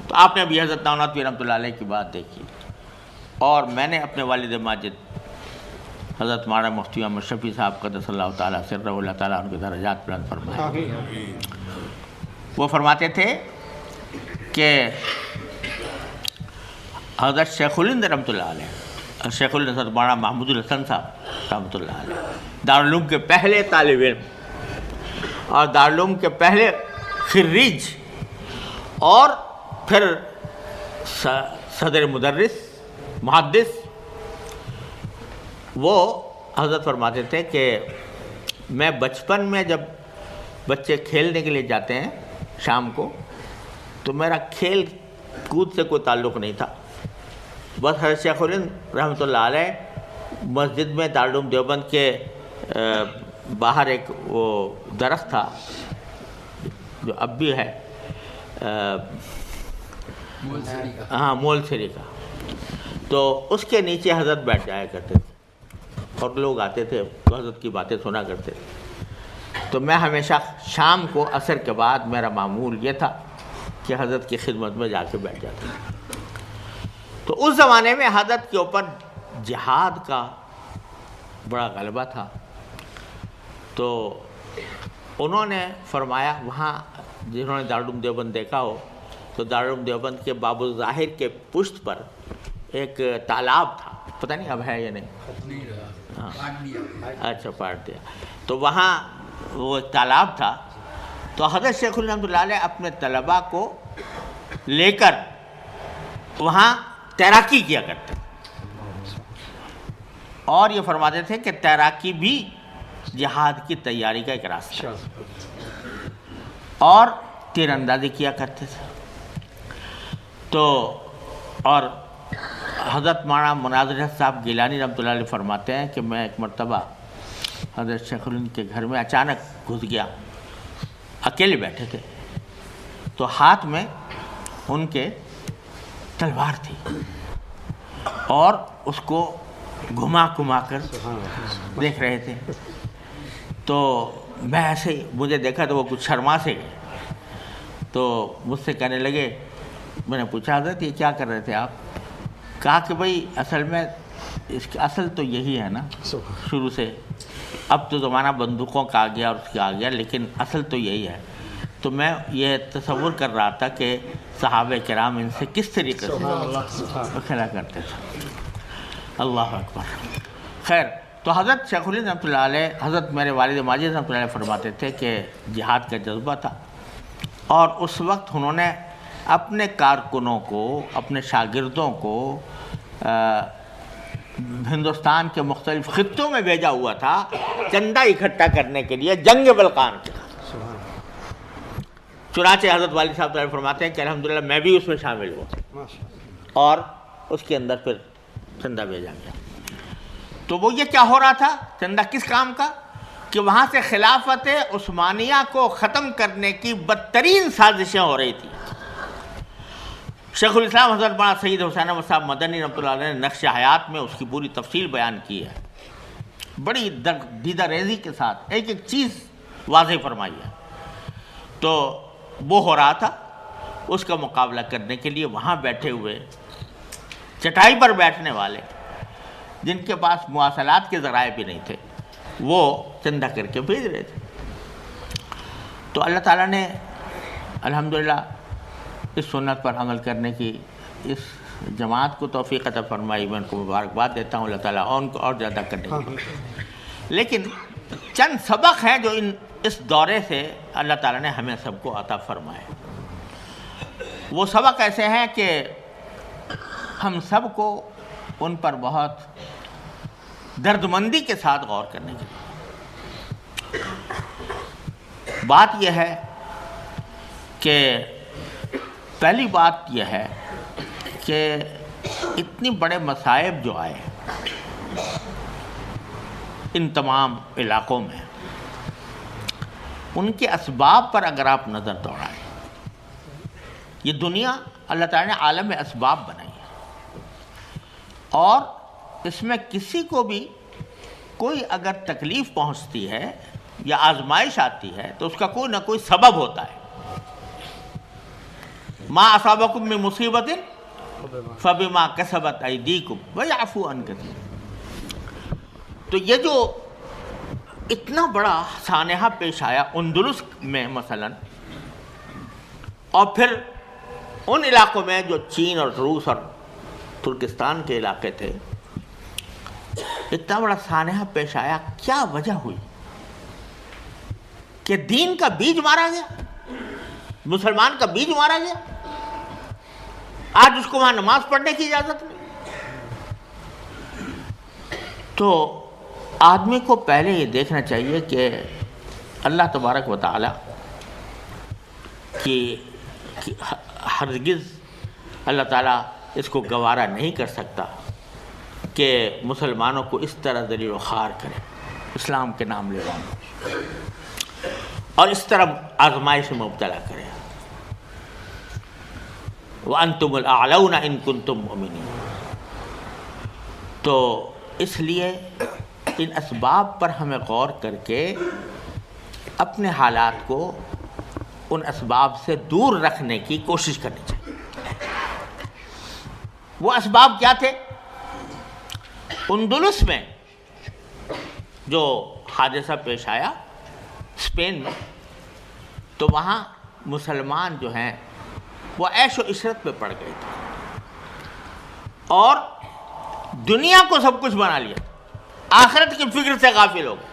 تو آپ نے ابھی حضرت نونات پیر رحمۃ اللہ علیہ کی بات دیکھی، اور میں نے اپنے والد ماجد حضرت مولانا مفتی محمد شفیع صاحب قدس اللہ تعالیٰ سرہ، اللہ تعالیٰ ان کے درجات بلند فرمائے، وہ فرماتے تھے کہ حضرت شیخ الہند رحمۃ اللہ علیہ، شیخ الہند حضرت مولانا محمود الحسن صاحب رحمۃ اللہ علیہ دارالعلوم کے پہلے طالب علم اور دارالعلوم کے پہلے خريج اور پھر صدر مدرس محدث، وہ حضرت فرماتے تھے کہ میں بچپن میں جب بچے کھیلنے کے لیے جاتے ہیں شام کو، تو میرا کھیل کود سے کوئی تعلق نہیں تھا، بس حضرت شیخ الہند رحمۃ اللہ علیہ مسجد میں دارالعلوم دیوبند کے باہر ایک وہ درخت تھا جو اب بھی ہے، ہاں مول سری کا، تو اس کے نیچے حضرت بیٹھ جایا کرتے تھے اور لوگ آتے تھے تو حضرت کی باتیں سنا کرتے تھے۔ تو میں ہمیشہ شام کو عصر کے بعد میرا معمول یہ تھا کہ حضرت کی خدمت میں جا کے بیٹھ جاتا تھا۔ تو اس زمانے میں حضرت کے اوپر جہاد کا بڑا غلبہ تھا، تو انہوں نے فرمایا، وہاں جنہوں نے دارالعلوم دیوبند دیکھا ہو تو دارالعلوم دیوبند کے باب الظاہر کے پشت پر ایک تالاب تھا، پتہ نہیں اب ہے یا نہیں، ہاں اچھا پاٹ دیا، تو وہاں وہ ایک تالاب تھا، تو حضرت شیخ الہند رحمۃ اللہ علیہ اپنے طلباء کو لے کر وہاں تیراکی کیا کرتے، اور یہ فرماتے تھے کہ تیراکی بھی جہاد کی تیاری کا ایک راستہ، اور تیر اندازی کیا کرتے تھے۔ تو اور حضرت مولانا مناظر صاحب گیلانی رحمۃ اللہ علیہ فرماتے ہیں کہ میں ایک مرتبہ حضرت شیخ الہند کے گھر میں اچانک گھس گیا، اکیلے بیٹھے تھے، تو ہاتھ میں ان کے تلوار تھی اور اس کو گھما کر دیکھ رہے تھے، تو میں ایسے ہی مجھے دیکھا تو وہ کچھ شرما سے گئے، تو مجھ سے کہنے لگے، میں نے پوچھا حضرت یہ کیا کر رہے تھے آپ؟ کہا کہ بھائی اصل میں اس کی اصل تو یہی ہے نا، شروع سے، اب تو زمانہ بندوقوں کا آ گیا اور اس کا آ گیا، لیکن اصل تو یہی ہے۔ تو میں یہ تصور کر رہا تھا کہ صحابہ کرام ان سے کس طریقے سے کھیلا کرتے تھے۔ اللہ اکبر۔ خیر، تو حضرت شیخ الہند رحمۃ اللہ علیہ، حضرت میرے والد ماجد رحمۃ اللہ علیہ فرماتے تھے کہ جہاد کا جذبہ تھا، اور اس وقت انہوں نے اپنے کارکنوں کو، اپنے شاگردوں کو ہندوستان کے مختلف خطوں میں بھیجا ہوا تھا چندہ اکٹھا کرنے کے لیے جنگ بلقان کے، چنانچہ حضرت والد صاحب تعالیٰ فرماتے ہیں کہ الحمدللہ میں بھی اس میں شامل ہوا اور اس کے اندر پھر چندہ بھیجا گیا۔ تو وہ یہ کیا ہو رہا تھا، چندہ کس کام کا، کہ وہاں سے خلافت عثمانیہ کو ختم کرنے کی بدترین سازشیں ہو رہی تھی۔ شیخ الاسلام حضرت مولانا سید حسین احمد صاحب مدنی رحمۃ اللہ علیہ نے نقش حیات میں اس کی پوری تفصیل بیان کی ہے، بڑی دیدہ ریزی کے ساتھ ایک ایک چیز واضح فرمائی ہے۔ تو وہ ہو رہا تھا، اس کا مقابلہ کرنے کے لیے وہاں بیٹھے ہوئے چٹائی پر بیٹھنے والے جن کے پاس مواصلات کے ذرائع بھی نہیں تھے، وہ چندہ کر کے بھیج رہے تھے۔ تو اللہ تعالیٰ نے الحمدللہ اس سنت پر عمل کرنے کی اس جماعت کو توفیق عطا فرمائی، میں ان کو مبارکباد دیتا ہوں، اللہ تعالیٰ ان کو اور زیادہ کرنے کی۔ لیکن چند سبق ہیں جو اس دورے سے اللہ تعالیٰ نے ہمیں سب کو عطا فرمائے۔ وہ سبق ایسے ہیں کہ ہم سب کو ان پر بہت دردمندی کے ساتھ غور کرنے کی بات یہ ہے کہ پہلی بات یہ ہے کہ اتنی بڑے مصائب جو آئے ان تمام علاقوں میں، ان کے اسباب پر اگر آپ نظر دوڑائیں، یہ دنیا اللہ تعالیٰ نے عالم اسباب بنائی ہے، اور اس میں کسی کو بھی کوئی اگر تکلیف پہنچتی ہے یا آزمائش آتی ہے تو اس کا کوئی نہ کوئی سبب ہوتا ہے۔ ما اصابکم من مصیبت فبما کسبت ایدیکم ویعفو عن کثیر۔ تو یہ جو اتنا بڑا سانحہ پیش آیا اندلس میں مثلا، اور پھر ان علاقوں میں جو چین اور روس اور ترکستان کے علاقے تھے، اتنا بڑا سانحہ پیش آیا، کیا وجہ ہوئی کہ دین کا بیج مارا گیا، مسلمان کا بیج مارا گیا، آج اس کو وہاں نماز پڑھنے کی اجازت نہیں۔ تو آدمی کو پہلے یہ دیکھنا چاہیے کہ اللہ تبارک و تعالی کی ہرگز اللہ تعالیٰ اس کو گوارا نہیں کر سکتا کہ مسلمانوں کو اس طرح ذلیل و خوار کرے، اسلام کے نام لے رہا اور اس طرح آزمائش میں مبتلا کرے۔ وَأَنْتُمُ الْأَعْلَوْنَ إِن كُنتُم مُؤْمِنِينَ۔ تو اس لیے ان اسباب پر ہمیں غور کر کے اپنے حالات کو ان اسباب سے دور رکھنے کی کوشش کرنی چاہیے۔ وہ اسباب کیا تھے؟ اندلس میں جو حادثہ پیش آیا اسپین میں، تو وہاں مسلمان جو ہیں وہ عیش و عشرت پہ پڑ گئے تھے اور دنیا کو سب کچھ بنا لیا، آخرت کی فکر سے غافل ہو گئے۔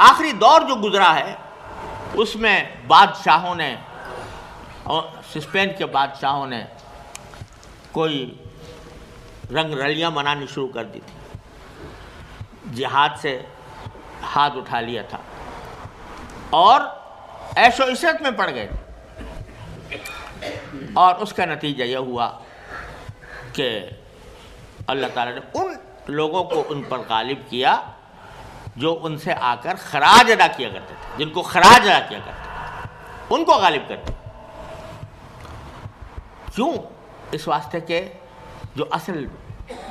آخری دور جو گزرا ہے اس میں بادشاہوں نے، اور اسپین کے بادشاہوں نے کوئی رنگ رلیاں منانی شروع کر دی تھی، جہاد سے ہاتھ اٹھا لیا تھا اور عیش و عشرت میں پڑ گئے تھے، اور اس کا نتیجہ یہ ہوا کہ اللہ تعالیٰ نے ان لوگوں کو ان پر غالب کیا جو ان سے آ کر خراج ادا کیا کرتے تھے، جن کو خراج ادا کیا کرتے تھے ان کو غالب کرتے۔ کیوں؟ اس واسطے کہ جو اصل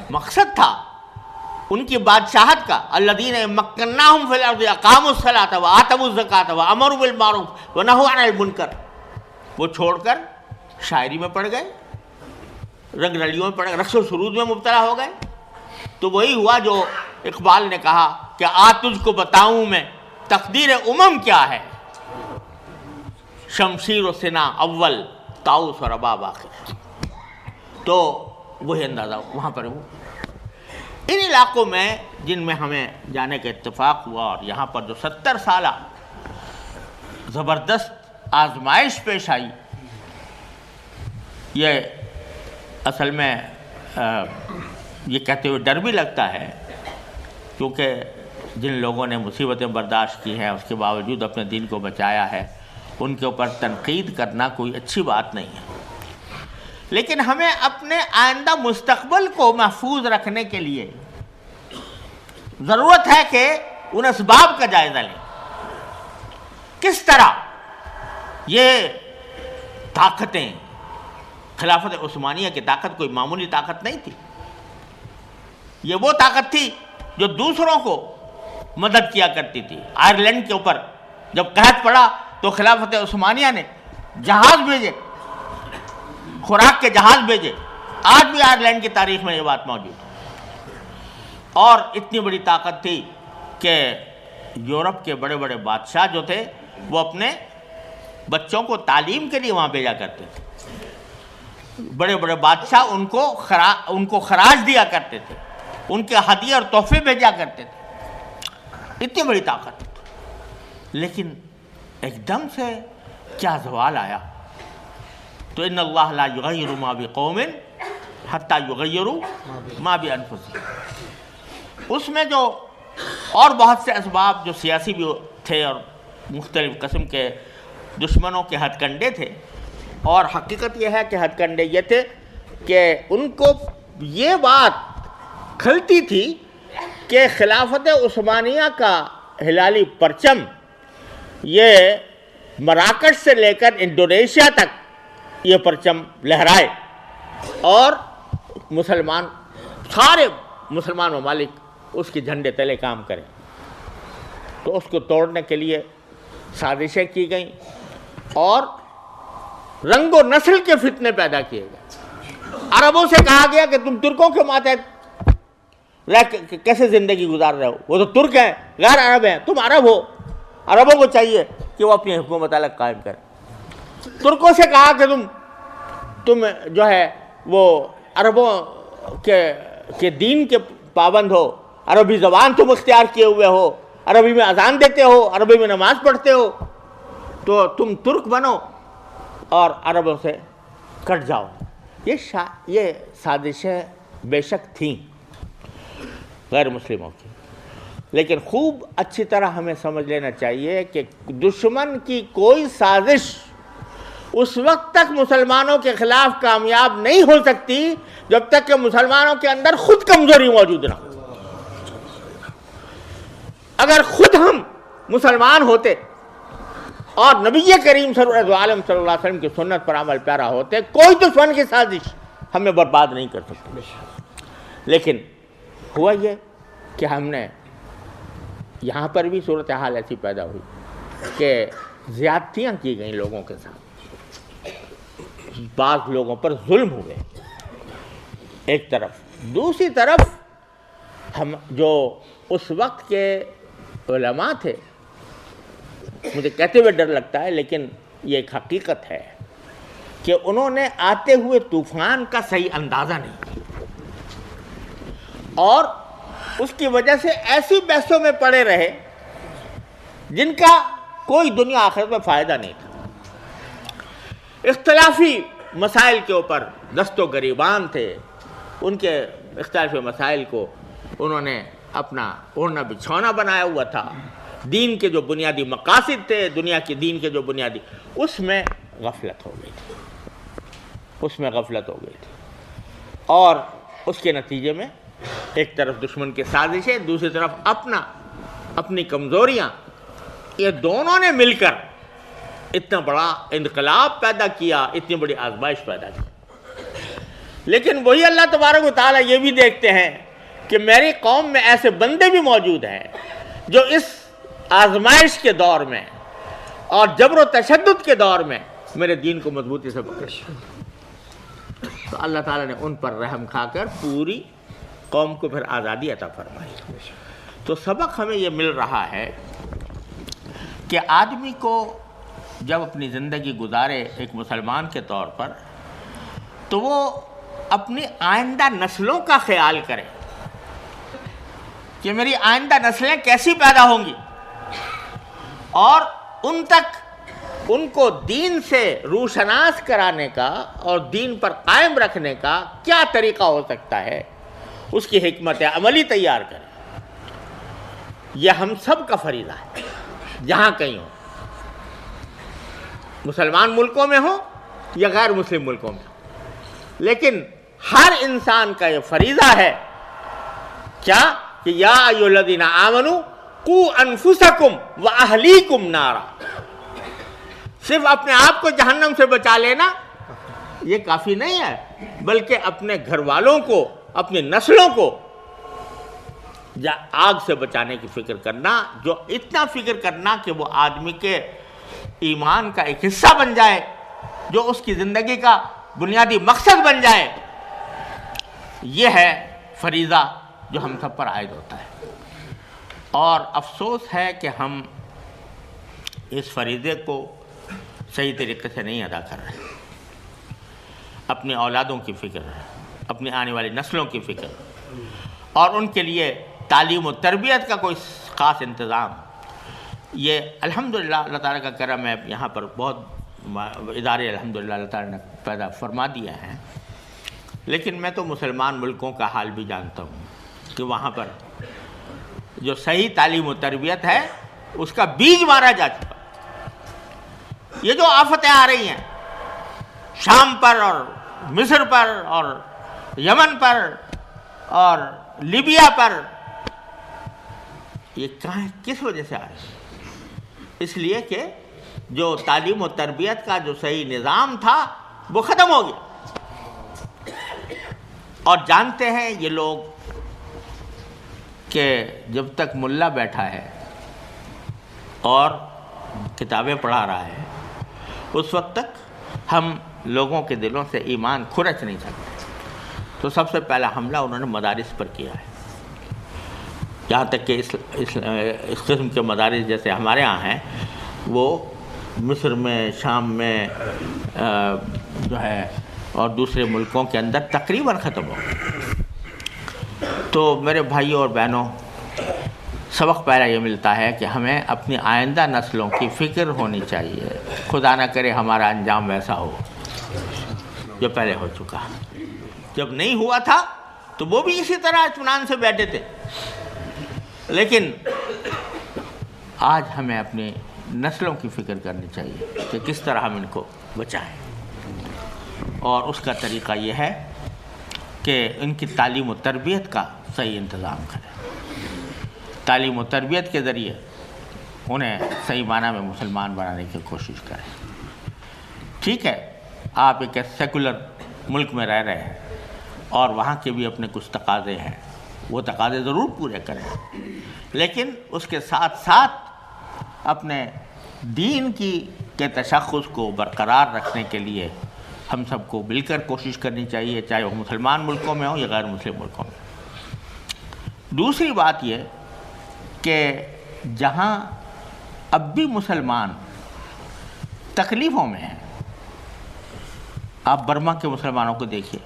مقصد تھا ان کی بادشاہت کا، الذین مکناہم فی الارض اقاموا الصلاۃ وآتوا الزکاۃ وامروا بالمعروف ونہوا عن المنکر، وہ چھوڑ کر شاعری میں پڑ گئے، رنگ رلیوں میں پڑ گئے، رقص و سرود میں مبتلا ہو گئے۔ تو وہی ہوا جو اقبال نے کہا کہ تجھ کو بتاؤں میں تقدیر امم کیا ہے، شمشیر و سنا اول طاؤس و رباب آخر۔ تو وہی اندازہ وہاں پر ہوا۔ ان علاقوں میں جن میں ہمیں جانے کا اتفاق ہوا، اور یہاں پر جو 70 سالہ زبردست آزمائش پیش آئی، یہ اصل میں یہ کہتے ہوئے ڈر بھی لگتا ہے، کیونکہ جن لوگوں نے مصیبتیں برداشت کی ہیں اس کے باوجود اپنے دین کو بچایا ہے، ان کے اوپر تنقید کرنا کوئی اچھی بات نہیں ہے، لیکن ہمیں اپنے آئندہ مستقبل کو محفوظ رکھنے کے لیے ضرورت ہے کہ ان اسباب کا جائزہ لیں۔ کس طرح یہ طاقتیں، خلافت عثمانیہ کی طاقت کوئی معمولی طاقت نہیں تھی، یہ وہ طاقت تھی جو دوسروں کو مدد کیا کرتی تھی۔ آئرلینڈ کے اوپر جب قحط پڑا تو خلافت عثمانیہ نے جہاز بھیجے، خوراک کے جہاز بھیجے۔ آج بھی آئرلینڈ کی تاریخ میں یہ بات موجود ہے۔ اور اتنی بڑی طاقت تھی کہ یورپ کے بڑے بڑے بادشاہ جو تھے وہ اپنے بچوں کو تعلیم کے لیے وہاں بھیجا کرتے تھے۔ بڑے بڑے بادشاہ ان کو خراج دیا کرتے تھے، ان کے ہدیے اور تحفے بھیجا کرتے تھے۔ اتنی بڑی طاقت، لیکن ایک دم سے کیا زوال آیا؟ تو ان اللہ لا یغیر ما بقوم حتی یغیروا ما بانفسہم، اس میں جو اور بہت سے اسباب جو سیاسی بھی تھے اور مختلف قسم کے دشمنوں کے ہتھ کنڈے تھے، اور حقیقت یہ ہے کہ ہتھ کنڈے یہ تھے کہ ان کو یہ بات کھلتی تھی کہ خلافت عثمانیہ کا ہلالی پرچم یہ مراکش سے لے کر انڈونیشیا تک یہ پرچم لہرائے، اور سارے مسلمان ممالک اس کے جھنڈے تلے کام کریں۔ تو اس کو توڑنے کے لیے سازشیں کی گئیں اور رنگ و نسل کے فتنے پیدا کیے گئے۔ عربوں سے کہا گیا کہ تم ترکوں کے ماتحت کیسے زندگی گزار رہے ہو، وہ تو ترک ہیں، غیر عرب ہیں، تم عرب ہو۔ عربوں کو چاہیے کہ وہ اپنی حکومت الگ قائم کریں۔ ترکوں سے کہا کہ تم جو ہے وہ عربوں کے دین کے پابند ہو، عربی زبان تم اختیار کیے ہوئے ہو، عربی میں اذان دیتے ہو، عربی میں نماز پڑھتے ہو، تو تم ترک بنو اور عربوں سے کٹ جاؤ۔ یہ سازشیں بے شک تھیں غیر مسلموں کی، لیکن خوب اچھی طرح ہمیں سمجھ لینا چاہیے کہ دشمن کی کوئی سازش اس وقت تک مسلمانوں کے خلاف کامیاب نہیں ہو سکتی جب تک کہ مسلمانوں کے اندر خود کمزوری موجود نہ ہو۔ اگر خود ہم مسلمان ہوتے اور نبی کریم صلی اللہ علیہ وسلم کی سنت پر عمل پیرا ہوتے، کوئی دشمن کی سازش ہمیں برباد نہیں کر سکتی۔ لیکن ہوا یہ کہ ہم نے یہاں پر بھی صورتحال ایسی پیدا ہوئی کہ زیادتیاں کی گئیں لوگوں کے ساتھ، بعض لوگوں پر ظلم ہوئے ایک طرف، دوسری طرف ہم جو اس وقت کے علماء تھے، مجھے کہتے ہوئے ڈر لگتا ہے لیکن یہ ایک حقیقت ہے کہ انہوں نے آتے ہوئے طوفان کا صحیح اندازہ نہیں کیا، اور اس کی وجہ سے ایسی بحثوں میں پڑے رہے جن کا کوئی دنیا آخرت میں فائدہ نہیں تھا۔ اختلافی مسائل کے اوپر دست و گریبان تھے، ان کے اختلافی مسائل کو انہوں نے اپنا اوڑھنا بچھونا بنایا ہوا تھا۔ دین کے جو بنیادی مقاصد تھے، دنیا کے دین کے جو بنیادی، اس میں غفلت ہو گئی تھی، اور اس کے نتیجے میں ایک طرف دشمن کی سازشیں، دوسری طرف اپنی کمزوریاں، یہ دونوں نے مل کر اتنا بڑا انقلاب پیدا کیا، اتنی بڑی آزمائش پیدا کی۔ لیکن وہی اللہ تبارک و تعالیٰ یہ بھی دیکھتے ہیں کہ میری قوم میں ایسے بندے بھی موجود ہیں جو اس آزمائش کے دور میں اور جبر و تشدد کے دور میں میرے دین کو مضبوطی سے پکڑے۔ تو اللہ تعالیٰ نے ان پر رحم کھا کر پوری قوم کو پھر آزادی عطا فرمائی۔ تو سبق ہمیں یہ مل رہا ہے کہ آدمی کو جب اپنی زندگی گزارے ایک مسلمان کے طور پر، تو وہ اپنی آئندہ نسلوں کا خیال کرے کہ میری آئندہ نسلیں کیسی پیدا ہوں گی، اور ان تک ان کو دین سے روشناس کرانے کا اور دین پر قائم رکھنے کا کیا طریقہ ہو سکتا ہے، اس کی حکمت عملی تیار کریں۔ یہ ہم سب کا فریضہ ہے، جہاں کہیں ہو۔ مسلمان ملکوں میں ہوں یا غیر مسلم ملکوں میں ہوں، لیکن ہر انسان کا یہ فریضہ ہے کیا کہ یا ایھا الذین آمنوا قوا انفسکم واہلیکم نارا، صرف اپنے آپ کو جہنم سے بچا لینا یہ کافی نہیں ہے، بلکہ اپنے گھر والوں کو، اپنی نسلوں کو آگ سے بچانے کی فکر کرنا، جو اتنا فکر کرنا کہ وہ آدمی کے ایمان کا ایک حصہ بن جائے، جو اس کی زندگی کا بنیادی مقصد بن جائے، یہ ہے فریضہ جو ہم سب پر عائد ہوتا ہے۔ اور افسوس ہے کہ ہم اس فریضے کو صحیح طریقے سے نہیں ادا کر رہے۔ اپنی اولادوں کی فکر، اپنی آنے والی نسلوں کی فکر، اور ان کے لیے تعلیم و تربیت کا کوئی خاص انتظام، یہ الحمدللہ اللہ تعالیٰ کا کرم ہے، یہاں پر بہت ادارے الحمدللہ اللہ تعالیٰ نے پیدا فرما دیا ہے، لیکن میں تو مسلمان ملکوں کا حال بھی جانتا ہوں کہ وہاں پر جو صحیح تعلیم و تربیت ہے اس کا بیج مارا جا چکا۔ یہ جو آفتیں آ رہی ہیں شام پر اور مصر پر اور یمن پر اور لیبیا پر، یہ کس وجہ سے آ رہی ہے؟ اس لیے کہ جو تعلیم و تربیت کا جو صحیح نظام تھا وہ ختم ہو گیا۔ اور جانتے ہیں یہ لوگ کہ جب تک ملا بیٹھا ہے اور کتابیں پڑھا رہا ہے اس وقت تک ہم لوگوں کے دلوں سے ایمان کھرچ نہیں سکتے۔ تو سب سے پہلا حملہ انہوں نے مدارس پر کیا ہے، یہاں تک کہ اس قسم کے مدارس جیسے ہمارے ہاں ہیں وہ مصر میں، شام میں جو ہے اور دوسرے ملکوں کے اندر تقریباً ختم ہو گئے۔ تو میرے بھائیوں اور بہنوں، سبق پہلا یہ ملتا ہے کہ ہمیں اپنی آئندہ نسلوں کی فکر ہونی چاہیے، خدا نہ کرے ہمارا انجام ویسا ہو جو پہلے ہو چکا۔ جب نہیں ہوا تھا تو وہ بھی اسی طرح اطمینان سے بیٹھے تھے، لیکن آج ہمیں اپنی نسلوں کی فکر کرنی چاہیے کہ کس طرح ہم ان کو بچائیں، اور اس کا طریقہ یہ ہے کہ ان کی تعلیم و تربیت کا صحیح انتظام کریں، تعلیم و تربیت کے ذریعے انہیں صحیح معنی میں مسلمان بنانے کی کوشش کریں۔ ٹھیک ہے، آپ ایک سیکولر ملک میں رہ رہے ہیں اور وہاں کے بھی اپنے کچھ تقاضے ہیں، وہ تقاضے ضرور پورے کریں، لیکن اس کے ساتھ ساتھ اپنے دین کے تشخص کو برقرار رکھنے کے لیے ہم سب کو مل کر کوشش کرنی چاہیے، چاہے وہ مسلمان ملکوں میں ہوں یا غیر مسلم ملکوں میں۔ دوسری بات یہ کہ جہاں اب بھی مسلمان تکلیفوں میں ہیں، آپ برما کے مسلمانوں کو دیکھیے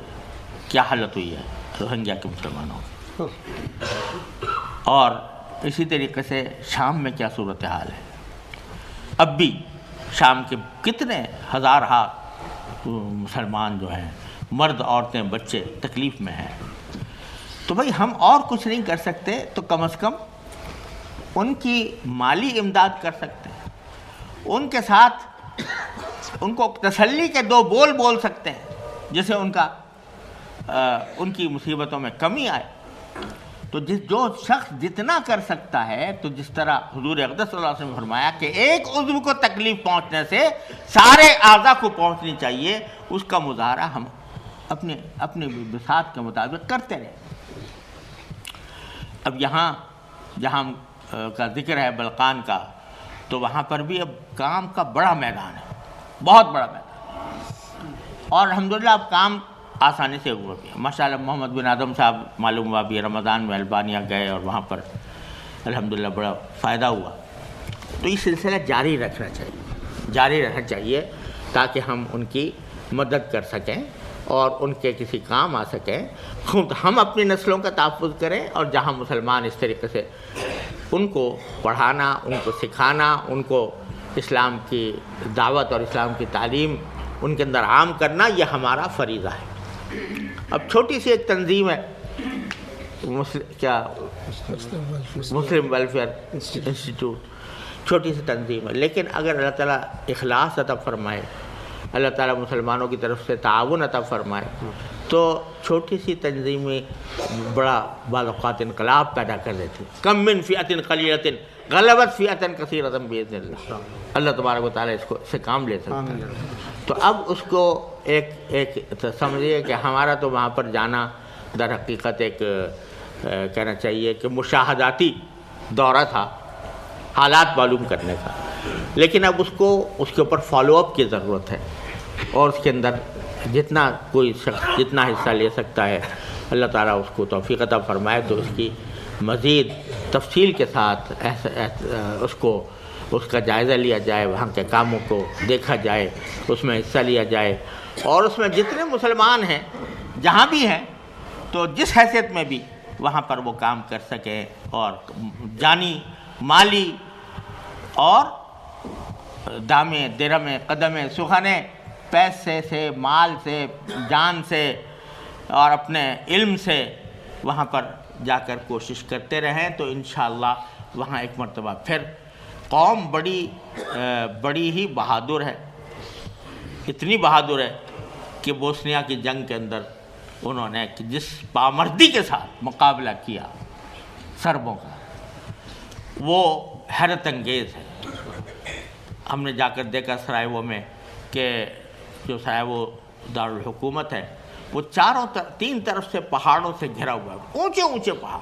کیا حالت ہوئی ہے، روہنگیا کے مسلمانوں کی، اور اسی طریقے سے شام میں کیا صورتحال ہے۔ اب بھی شام کے کتنے ہزارہا مسلمان جو ہیں، مرد، عورتیں، بچے تکلیف میں ہیں۔ تو بھئی ہم اور کچھ نہیں کر سکتے تو کم از کم ان کی مالی امداد کر سکتے ہیں، ان کے ساتھ ان کو تسلی کے دو بول بول سکتے ہیں جس سے ان کی مصیبتوں میں کمی آئے۔ تو جو شخص جتنا کر سکتا ہے، تو جس طرح حضور اقدس صلی اللہ علیہ وسلم نے فرمایا کہ ایک عضو کو تکلیف پہنچنے سے سارے اعضاء کو پہنچنی چاہیے، اس کا مظاہرہ ہم اپنے بساط کے مطابق کرتے رہیں۔ اب یہاں جہاں کا ذکر ہے بلقان کا، تو وہاں پر بھی اب کام کا بڑا میدان ہے، بہت بڑا میدان، اور الحمدللہ اب کام آسانی سے ہوا بھی۔ ماشاءاللہ محمد بن آدم صاحب معلوم ہوا بھی رمضان میں البانیہ گئے اور وہاں پر الحمدللہ بڑا فائدہ ہوا۔ تو یہ سلسلہ جاری رہنا چاہیے تاکہ ہم ان کی مدد کر سکیں اور ان کے کسی کام آ سکیں، خود ہم اپنی نسلوں کا تحفظ کریں، اور جہاں مسلمان اس طریقے سے ان کو پڑھانا، ان کو سکھانا، ان کو اسلام کی دعوت اور اسلام کی تعلیم ان کے اندر عام کرنا، یہ ہمارا فریضہ ہے۔ اب چھوٹی سی ایک تنظیم ہے مسلم ویلفیئر انسٹیٹیوٹ، چھوٹی سی تنظیم ہے، لیکن اگر اللہ تعالیٰ اخلاص عطا فرمائے، اللہ تعالیٰ مسلمانوں کی طرف سے تعاون عطا فرمائے، تو چھوٹی سی تنظیمیں بڑا بعض اوقات انقلاب پیدا کر دیتی. کم من فئۃ قلیلۃ غلبت فئۃ کثیرۃ باذن اللہ. اللہ تبارک و تعالیٰ اس کو سے کام لے سکتا ہے. تو اب اس کو ایک سمجھیے کہ ہمارا تو وہاں پر جانا در حقیقت ایک کہنا چاہیے کہ مشاہداتی دورہ تھا، حالات معلوم کرنے کا، لیکن اب اس کے اوپر فالو اپ کی ضرورت ہے، اور اس کے اندر جتنا کوئی شخص جتنا حصہ لے سکتا ہے اللہ تعالیٰ اس کو توفیق عطا فرمائے تو اس کی مزید تفصیل کے ساتھ اس کا جائزہ لیا جائے، وہاں کے کاموں کو دیکھا جائے، اس میں حصہ لیا جائے، اور اس میں جتنے مسلمان ہیں جہاں بھی ہیں تو جس حیثیت میں بھی وہاں پر وہ کام کر سکیں، اور جانی مالی اور دامے درمے قدمے سخنے، پیسے سے، مال سے، جان سے اور اپنے علم سے وہاں پر جا کر کوشش کرتے رہیں تو انشاءاللہ وہاں ایک مرتبہ پھر قوم بڑی ہی بہادر ہے، اتنی بہادر ہے کہ بوسنیا کی جنگ کے اندر انہوں نے جس پامردی کے ساتھ مقابلہ کیا سربوں کا وہ حیرت انگیز ہے. ہم نے جا کر دیکھا سرائیوو میں کہ جو سرائیوو دارالحکومت ہے وہ تین طرف سے پہاڑوں سے گھرا ہوا ہے، اونچے اونچے پہاڑ،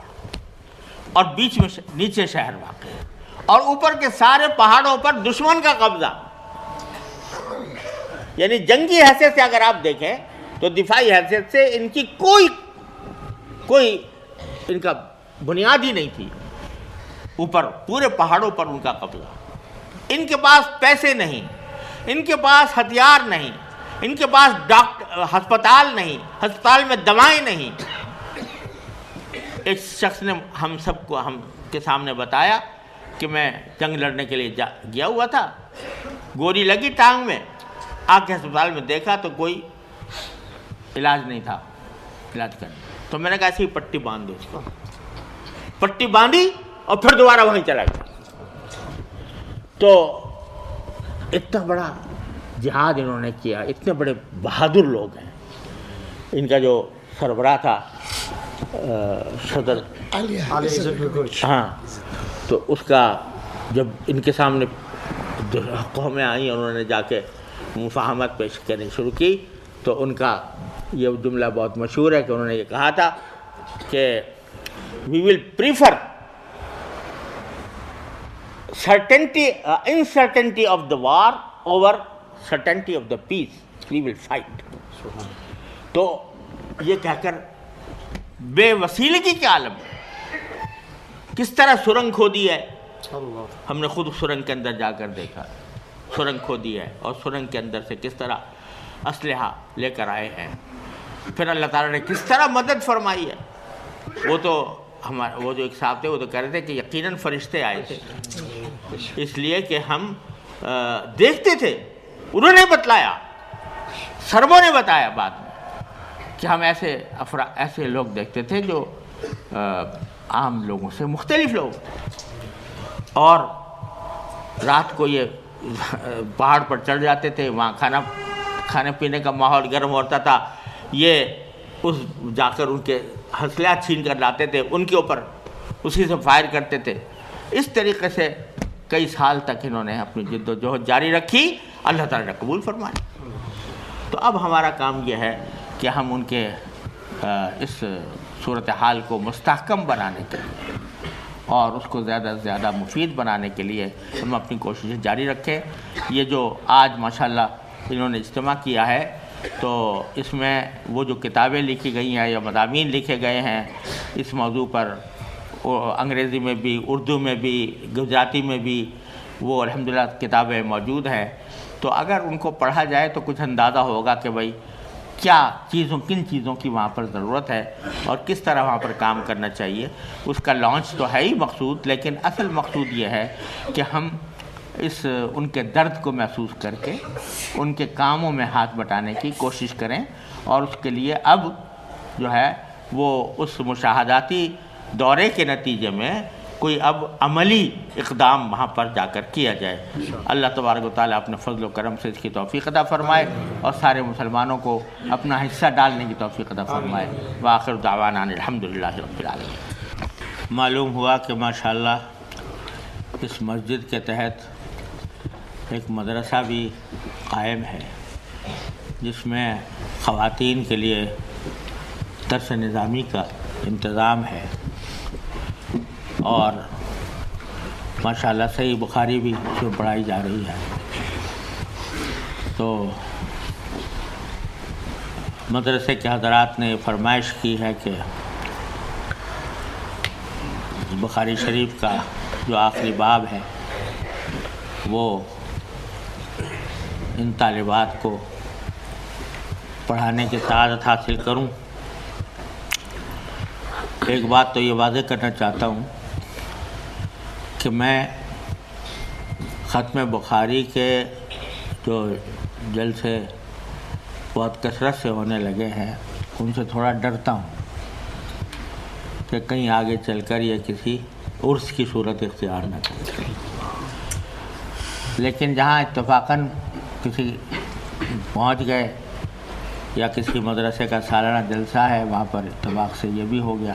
اور بیچ میں نیچے شہر واقع ہے، اور اوپر کے سارے پہاڑوں پر دشمن کا قبضہ. یعنی جنگی حیثیت سے اگر آپ دیکھیں تو دفاعی حیثیت سے ان کی کوئی ان کا بنیاد ہی نہیں تھی. اوپر پورے پہاڑوں پر ان کا قبضہ. ان کے پاس پیسے نہیں، ان کے پاس ہتھیار نہیں، ان کے پاس ہسپتال نہیں، ہسپتال میں دوائیں نہیں. ایک شخص نے ہم کے سامنے بتایا کہ میں جنگ لڑنے کے لیے گیا ہوا تھا، گولی لگی ٹانگ میں، آ کے ہسپتال میں دیکھا تو کوئی علاج نہیں تھا علاج کرنا. تو میں نے کہا ایسی پٹی باندھ دو، اس کو پٹی باندھی اور پھر دوبارہ وہیں چلا گیا. تو اتنا بڑا جہاد انہوں نے کیا، اتنے بڑے بہادر لوگ ہیں. ان کا جو سربراہ تھا صدر ہاں، تو اس کا جب ان کے سامنے قومیں آئیں اور انہوں نے جا کے مفاہمت پیش کرنی شروع کی تو ان کا یہ جملہ بہت مشہور ہے کہ انہوں نے یہ کہا تھا کہ we will prefer uncertainty of the war over certainty of the peace, we will fight. تو یہ کہہ کر بے وسیلگی کے عالم کس طرح سرنگ کھودی ہے، ہم نے خود سرنگ کے اندر جا کر دیکھا، سرنگ کھودی ہے، اور سرنگ کے اندر سے کس طرح اسلحہ لے کر آئے ہیں. پھر اللہ تعالیٰ نے کس طرح مدد فرمائی ہے. وہ جو ایک صاحب تھے وہ تو کہہ رہے تھے کہ یقیناً فرشتے آئے تھے، اس لیے کہ ہم دیکھتے تھے، انہوں نے بتلایا، سربوں نے بتایا بعد میں کہ ہم ایسے لوگ دیکھتے تھے جو عام لوگوں سے مختلف لوگ، اور رات کو یہ پہاڑ پر چڑھ جاتے تھے، وہاں کھانے پینے کا ماحول گرم ہوتا تھا، یہ جا کر ان کے ہتھیار چھین کر لاتے تھے، ان کے اوپر اسی سے فائر کرتے تھے. اس طریقے سے کئی سال تک انہوں نے اپنی جد و جہد جاری رکھی، اللہ تعالیٰ نے قبول فرمایا. تو اب ہمارا کام یہ ہے کہ ہم ان کے اس صورتحال کو مستحکم بنانے کے لیے اور اس کو زیادہ سے زیادہ مفید بنانے کے لیے ہم اپنی کوششیں جاری رکھیں. یہ جو آج ماشاءاللہ انہوں نے اجتماع کیا ہے تو اس میں وہ جو کتابیں لکھی گئی ہیں یا مضامین لکھے گئے ہیں اس موضوع پر، انگریزی میں بھی، اردو میں بھی، گجراتی میں بھی، وہ الحمدللہ کتابیں موجود ہیں. تو اگر ان کو پڑھا جائے تو کچھ اندازہ ہوگا کہ بھئی کن چیزوں کی وہاں پر ضرورت ہے اور کس طرح وہاں پر کام کرنا چاہیے. اس کا لانچ تو ہے ہی مقصود، لیکن اصل مقصود یہ ہے کہ ہم ان کے درد کو محسوس کر کے ان کے کاموں میں ہاتھ بٹانے کی کوشش کریں، اور اس کے لیے اب جو ہے وہ اس مشاہداتی دورے کے نتیجے میں کوئی اب عملی اقدام وہاں پر جا کر کیا جائے۔ اللہ تبارک و تعالیٰ اپنے فضل و کرم سے اس کی توفیق عطا فرمائے اور سارے مسلمانوں کو اپنا حصہ ڈالنے کی توفیق عطا فرمائے۔ وآخر دعوانا الحمدللہ رب العالمین۔ معلوم ہوا کہ ماشاءاللہ اس مسجد کے تحت ایک مدرسہ بھی قائم ہے جس میں خواتین کے لیے درس نظامی کا انتظام ہے، اور ماشاءاللہ صحیح بخاری بھی اس میں پڑھائی جا رہی ہے۔ تو مدرسے کے حضرات نے فرمائش کی ہے کہ بخاری شریف کا جو آخری باب ہے وہ ان طالبات کو پڑھانے کی سعادت حاصل کروں۔ ایک بات تو یہ واضح کرنا چاہتا ہوں کہ میں ختم بخاری کے جو جلسے بہت کثرت سے ہونے لگے ہیں ان سے تھوڑا ڈرتا ہوں کہ کہیں آگے چل کر یہ کسی عرس کی صورت اختیار نہ کرے، لیکن جہاں اتفاقاً کسی پہنچ گئے یا کسی مدرسے کا سالانہ جلسہ ہے وہاں پر اتفاق سے یہ بھی ہو گیا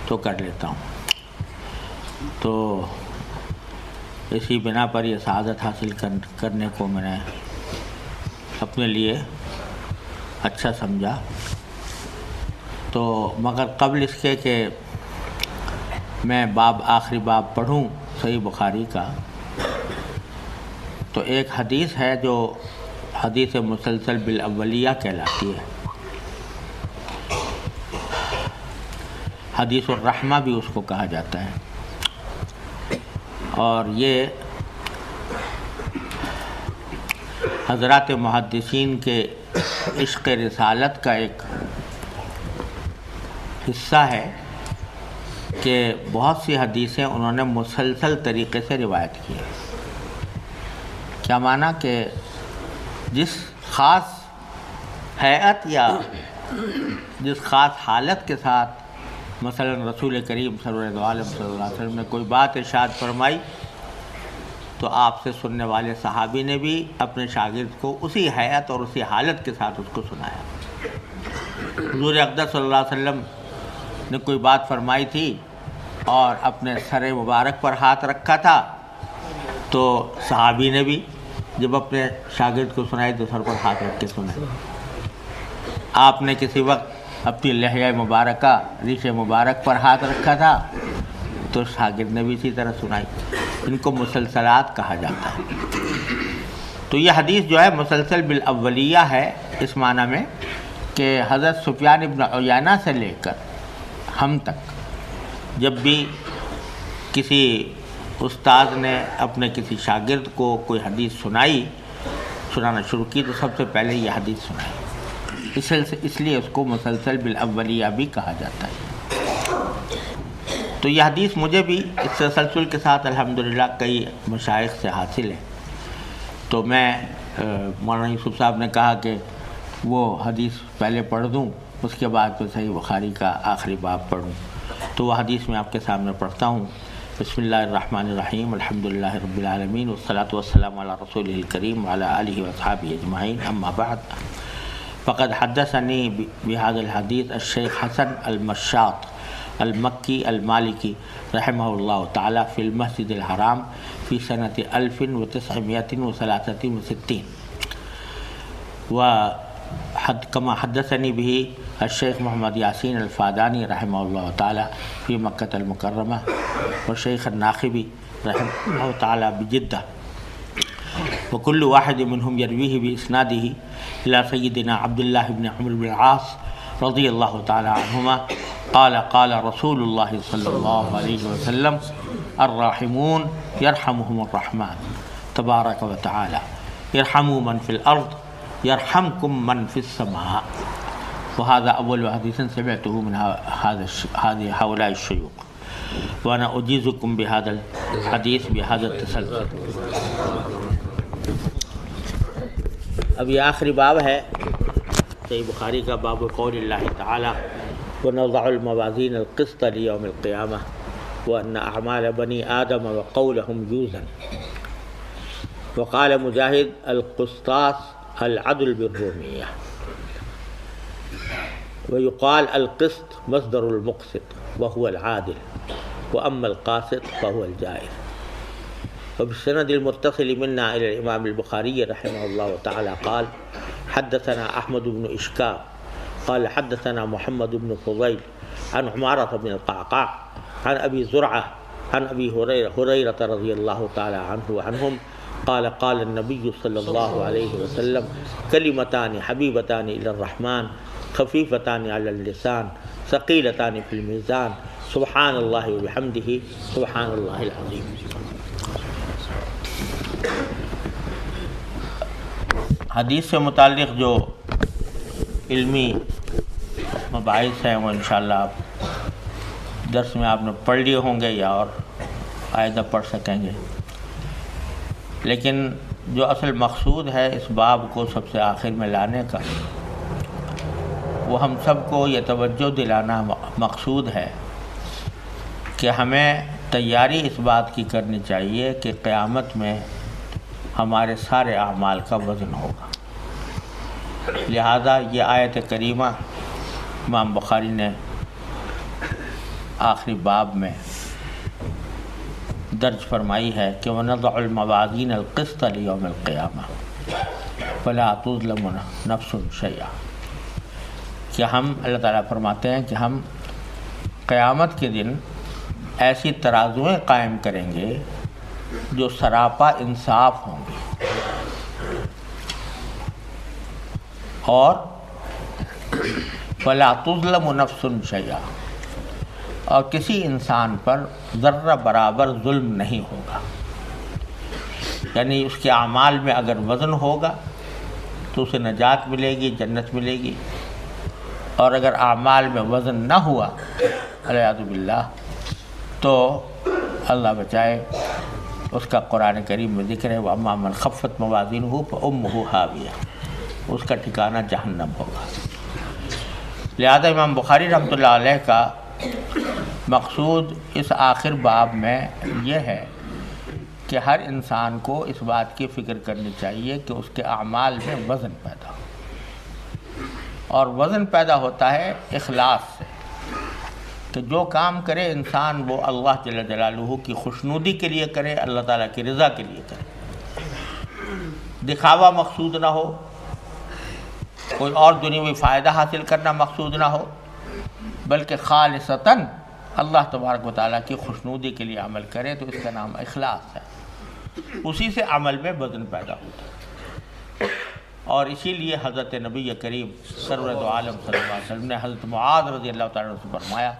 تو کر لیتا ہوں۔ تو اسی بنا پر یہ سعادت حاصل کرنے کو میں نے اپنے لیے اچھا سمجھا۔ تو مگر قبل اس کے کہ میں آخری باب پڑھوں صحیح بخاری کا، تو ایک حدیث ہے جو حدیث مسلسل بالاولیہ کہلاتی ہے، حدیث الرحمہ بھی اس کو کہا جاتا ہے، اور یہ حضرات محدثین کے عشق رسالت کا ایک حصہ ہے کہ بہت سی حدیثیں انہوں نے مسلسل طریقے سے روایت کی ہیں۔ کیا معنی کہ جس خاص ہیئت یا جس خاص حالت کے ساتھ مثلا رسول کریم صلی اللہ علیہ وسلم نے کوئی بات ارشاد فرمائی تو آپ سے سننے والے صحابی نے بھی اپنے شاگرد کو اسی ہیئت اور اسی حالت کے ساتھ اس کو سنایا۔ حضور اقدس صلی اللہ علیہ وسلم نے کوئی بات فرمائی تھی اور اپنے سر مبارک پر ہاتھ رکھا تھا، تو صحابی نے بھی جب اپنے شاگرد کو سنائی تو سر پر ہاتھ رکھ کے سنائی۔ آپ نے کسی وقت اپنی لحیہ مبارکہ ریش مبارک پر ہاتھ رکھا تھا تو شاگرد نے بھی اسی طرح سنائی۔ ان کو مسلسلات کہا جاتا ہے۔ تو یہ حدیث جو ہے مسلسل بالاولیہ ہے اس معنی میں کہ حضرت سفیان ابن عیینہ سے لے کر ہم تک جب بھی کسی استاد نے اپنے کسی شاگرد کو کوئی حدیث سنانا شروع کی تو سب سے پہلے یہ حدیث سنائی، اس لیے اس کو مسلسل بالاولیہ بھی کہا جاتا ہے۔ تو یہ حدیث مجھے بھی اس تسلسل کے ساتھ الحمدللہ کئی مشائخ سے حاصل ہے۔ تو میں مولانا یوسف صاحب نے کہا کہ وہ حدیث پہلے پڑھ دوں، اس کے بعد تو صحیح بخاری کا آخری باب پڑھوں، تو وہ حدیث میں آپ کے سامنے پڑھتا ہوں۔ بسم اللہ الرحمن الرحیم، الحمدللہ رب العالمین، والصلاة والسلام علی رسولہ الکریم وعلی آلہ واصحابہ اجمعین، اما بعد فقد حدثنی بهذا الحدیث الشیخ حسن المشاط المکی المالکی رحمہ اللہ تعالی فی المسجد الحرام فی سنة 1963 كما حدثني به الشيخ محمد ياسين الفاداني رحمه الله تعالى في مكة المكرمة، والشيخ الناخبي رحمه الله تعالى بجدة، وكل واحد منهم يرويه بإسناده إلى سيدنا عبد الله بن عمرو بن العاص رضي الله تعالى عنهما قال رسول الله صلى الله عليه وسلم الراحمون يرحمهم الرحمن تبارك وتعالى يرحموا من في الأرض يرحمكم من في السماء، وهذا أول حديث سمعته من هؤلاء الشيوخ، وأنا أجيزكم بهذا الحديث بهذا التسلسل۔ اب یہ آخری باب ہے صحیح بخاری کا، باب قول اللہ تعالی وَنَضَعُ الْمَوَازِينَ الْقِسْطَ لِيَوْمِ الْقِيَامَةِ وأن أعمال بني آدم وقولهم يوزن. وقال مجاهد القسطاس العدل بالرومية. ويقال القسط مصدر المقسط وهو العادل، وأما القاسط فهو الجائر. وبالسند المتصل منا إلى الإمام البخاري رحمه الله تعالى قال حدثنا أحمد بن إشكاب قال حدثنا محمد بن فضيل عن عمارة بن القعقاع عن أبي زرعة عن أبي هريرة رضي الله تعالى عنه وعنهم قال قال النبي صلى الله عليه وسلم كلمتان حبيبتان إلى الرحمن خفيفتان على اللسان ثقيلتان في الميزان سبحان الله وبحمده سبحان الله العظيم. حدیث سے متعلق جو علمی مباحث ہیں وہ انشاءاللہ آپ درس میں آپ نے پڑھ لیے ہوں گے یا اور آئندہ پڑھ سکیں گے، لیکن جو اصل مقصود ہے اس باب کو سب سے آخر میں لانے کا، وہ ہم سب کو یہ توجہ دلانا مقصود ہے کہ ہمیں تیاری اس بات کی کرنی چاہیے کہ قیامت میں ہمارے سارے اعمال کا وزن ہوگا. لہذا یہ آیت کریمہ امام بخاری نے آخری باب میں درج فرمائی ہے کہ وَنَضَعُ الْمَوَازِينَ الْقِسْطَ لِيَوْمِ الْقِيَامَةِ فَلَا تُظْلَمُ نَفْسٌ شَيْئًا، کہ ہم اللہ تعالیٰ فرماتے ہیں کہ ہم قیامت کے دن ایسی ترازویں قائم کریں گے جو سراپا انصاف ہوں گی، اور فَلَا تُظْلَمُ نَفْسٌ شَيْئًا، اور کسی انسان پر ذرہ برابر ظلم نہیں ہوگا. یعنی اس کے اعمال میں اگر وزن ہوگا تو اسے نجات ملے گی، جنت ملے گی، اور اگر اعمال میں وزن نہ ہوا والعیاذ باللہ تو اللہ بچائے اس کا قرآن کریم میں ذکر ہے وَأَمَّا مَنْ خَفَّتْ مَوَازِينُهُ فَأُمُّهُ هَاوِيَةٌ، اس کا ٹھکانہ جہنم ہوگا. لہذا امام بخاری رحمۃ اللہ علیہ کا مقصود اس آخر باب میں یہ ہے کہ ہر انسان کو اس بات کی فکر کرنی چاہیے کہ اس کے اعمال میں وزن پیدا ہو، اور وزن پیدا ہوتا ہے اخلاص سے، کہ جو کام کرے انسان وہ اللہ جل جلالہ کی خوشنودی کے لیے کرے، اللہ تعالیٰ کی رضا کے لیے کرے، دکھاوا مقصود نہ ہو، کوئی اور دنیاوی فائدہ حاصل کرنا مقصود نہ ہو، بلکہ خالصتاً اللہ تبارک و تعالیٰ کی خوشنودی کے لیے عمل کرے، تو اس کا نام اخلاص ہے. اسی سے عمل میں وزن پیدا ہوتا ہے. اور اسی لیے حضرت نبی کریم سرورت عالم صلی اللہ علیہ وسلم نے حضرت معاذ رضی اللہ تعالیٰ عنہ سے فرمایا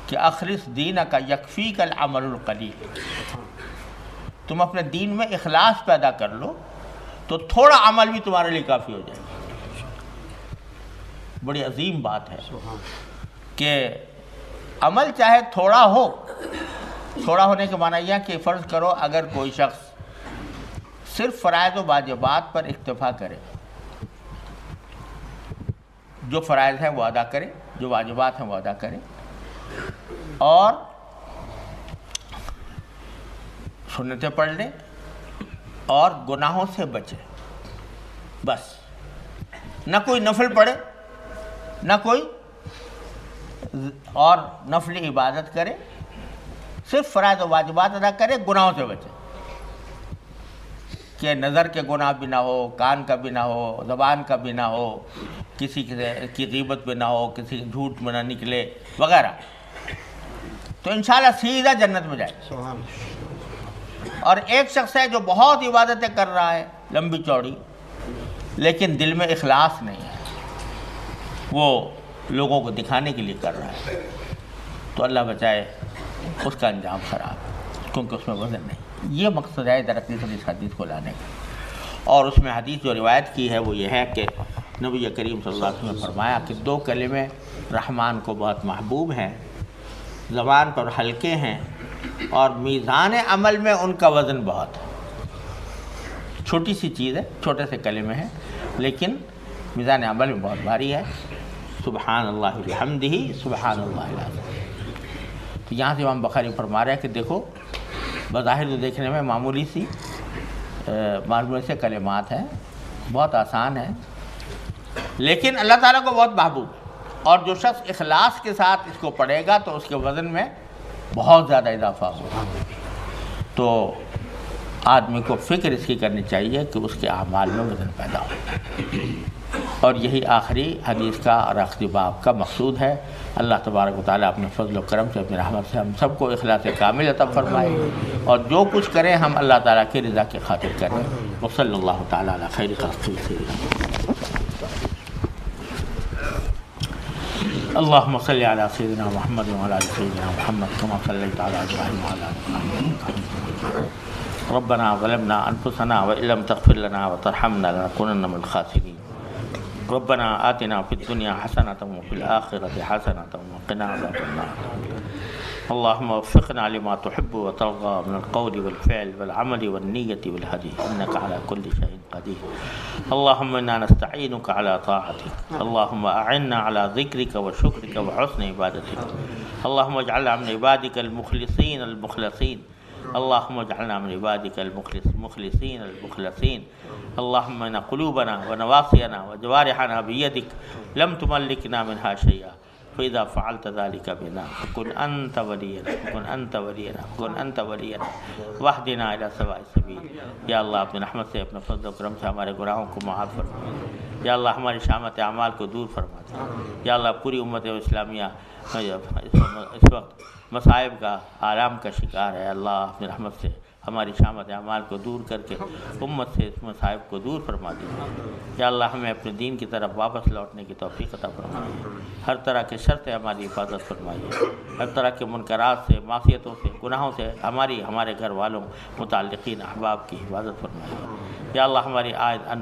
کہ اخلص دینک یکفیک العمل القلیل، تم اپنے دین میں اخلاص پیدا کر لو تو تھوڑا عمل بھی تمہارے لیے کافی ہو جائے گا. بڑی عظیم بات ہے کہ عمل چاہے تھوڑا ہو، تھوڑا ہونے کے معنی یہ کہ فرض کرو اگر کوئی شخص صرف فرائض و واجبات پر اکتفا کرے، جو فرائض ہیں وہ ادا کرے، جو واجبات ہیں وہ ادا کرے، اور سنتیں پڑھ لے اور گناہوں سے بچے، بس نہ کوئی نفل پڑھے، نہ کوئی اور نفل عبادت کرے، صرف فرائض و واجبات ادا کرے، گناہوں سے بچے، کہ نظر کے گناہ بھی نہ ہو، کان کا بھی نہ ہو، زبان کا بھی نہ ہو، کسی کی غیبت بھی نہ ہو، کسی جھوٹ میں نہ نکلے وغیرہ، تو انشاءاللہ سیدھا جنت میں جائے. اور ایک شخص ہے جو بہت عبادتیں کر رہا ہے لمبی چوڑی، لیکن دل میں اخلاص نہیں ہے، وہ لوگوں کو دکھانے کے لیے کر رہا ہے، تو اللہ بچائے اس کا انجام خراب، کیونکہ اس میں وزن نہیں. یہ مقصد ہے درخت اس حدیث کو لانے کا. اور اس میں حدیث جو روایت کی ہے وہ یہ ہے کہ نبی کریم صلی اللہ علیہ وسلم نے فرمایا کہ دو کلمے رحمان کو بہت محبوب ہیں، زبان پر ہلکے ہیں، اور میزان عمل میں ان کا وزن بہت ہے. چھوٹی سی چیز ہے، چھوٹے سے کلمے ہیں، لیکن میزان عمل میں بہت بھاری ہے. سبحان اللہ بحمدہ سبحان اللہ العظیم. تو یہاں سے امام بخاری فرما رہے ہیں کہ دیکھو بظاہر تو دیکھنے میں معمولی سے کلمات ہیں، بہت آسان ہے، لیکن اللہ تعالیٰ کو بہت محبوب، اور جو شخص اخلاص کے ساتھ اس کو پڑھے گا تو اس کے وزن میں بہت زیادہ اضافہ ہوگا۔ تو آدمی کو فکر اس کی کرنی چاہیے کہ اس کے اعمال میں وزن پیدا ہو، اور یہی آخری حدیث کا اور آخری باب کا مقصود ہے۔ اللہ تبارک و تعالیٰ اپنے فضل و کرم سے، اپنی رحمت سے ہم سب کو اخلاص کامل عطا فرمائے، اور جو کچھ کریں ہم اللہ تعالیٰ کی رضا کی خاطر کریں۔ وصلی اللہ تعالیٰ علی خیر خلقہ سیدنا اللہم صلی علی سیدنا محمد وعلی آل سیدنا محمد کما صلیت علی ابراہیم وعلی آل ابراہیم۔ ربنا ظلمنا انفسنا وان لم تغفر لنا وترحمنا لنكونن من الخاسرین۔ ربنا آتنا فی الدنیا حسنۃ وفی الآخرۃ حسنۃ وقنا عذاب النار۔ اللهم وفقنا لما تحب وترضى من القول والفعل والعمل والنية والهدي إنك على كل شيء قدير۔ اللهم إنا نستعينك على طاعتك، اللهم أعنا على ذكرك وشكرك وحسن عبادتك، اللهم اجعلنا من عبادك المخلصين المخلصين، اللهم اجعلنا من عبادك المخلصين المخلصين۔ اللهم إن قلوبنا ونواصينا وجوارحنا بيدك لم تملكنا منها شيئا، فإذا فعلت ذلك بنا فكن أنت ولينا فكن أنت ولينا فكن أنت ولينا واهدنا إلى سواء السبيل۔ یا اللہ اپنے رحمت سے، اپنے فضل و کرم سے ہمارے گناہوں کو معاف فرما، یا اللہ ہماری شامت اعمال کو دور فرما دے، یا اللہ پوری امت اسلامیہ اس وقت مصائب کا، آرام کا شکار ہے، اللہ اپنے رحمت سے ہماری شامت اعمال کو دور کر کے امت سے اس مصائب کو دور فرما دیجیے۔ یا اللہ ہمیں اپنے دین کی طرف واپس لوٹنے کی توفیق عطا فرمائیے، ہر طرح کے شر سے ہماری حفاظت فرمائیے، ہر طرح کے منکرات سے، معصیتوں سے، گناہوں سے ہمارے گھر والوں، متعلقین، احباب کی حفاظت فرمائیے۔ یا اللہ ہماری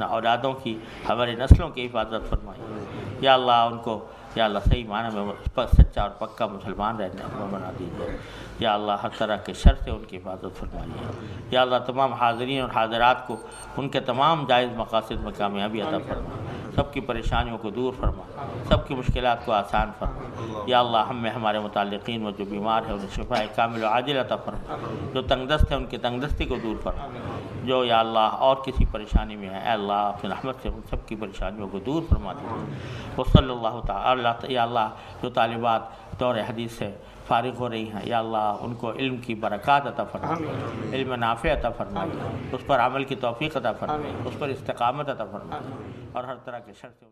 اولادوں کی، ہماری نسلوں کی حفاظت فرمائیے۔ یا اللہ ان کو، یا اللہ صحیح معنی میں سچا اور پکا مسلمان رہنے کو بنا دیجیے۔ یا اللہ ہر طرح کے شر سے ان کی حفاظت فرمائیے۔ یا اللہ تمام حاضرین اور حاضرات کو ان کے تمام جائز مقاصد میں کامیابی عطا فرما، سب کی پریشانیوں کو دور فرما، سب کی مشکلات کو آسان فرما۔ یا اللہ ہم میں، ہمارے متعلقین میں جو بیمار ہیں انہیں شفاء کامل و عاجل عطا فرما، جو تنگ دست ہیں ان کی تنگ دستی کو دور فرما، جو یا اللہ اور کسی پریشانی میں ہے اے اللہ اپنی رحمت سے ان سب کی پریشانیوں کو دور فرما دیجیے۔ وصلی اللہ تعالی، یا اللہ جو طالبات دور حدیث سے فارغ ہو رہی ہیں، یا اللہ ان کو علم کی برکات عطا فرمائے، علم نافع عطا فرمائے، اس پر عمل کی توفیق عطا فرمائے، اس پر استقامت عطا فرمائے، اور ہر طرح کے شر سے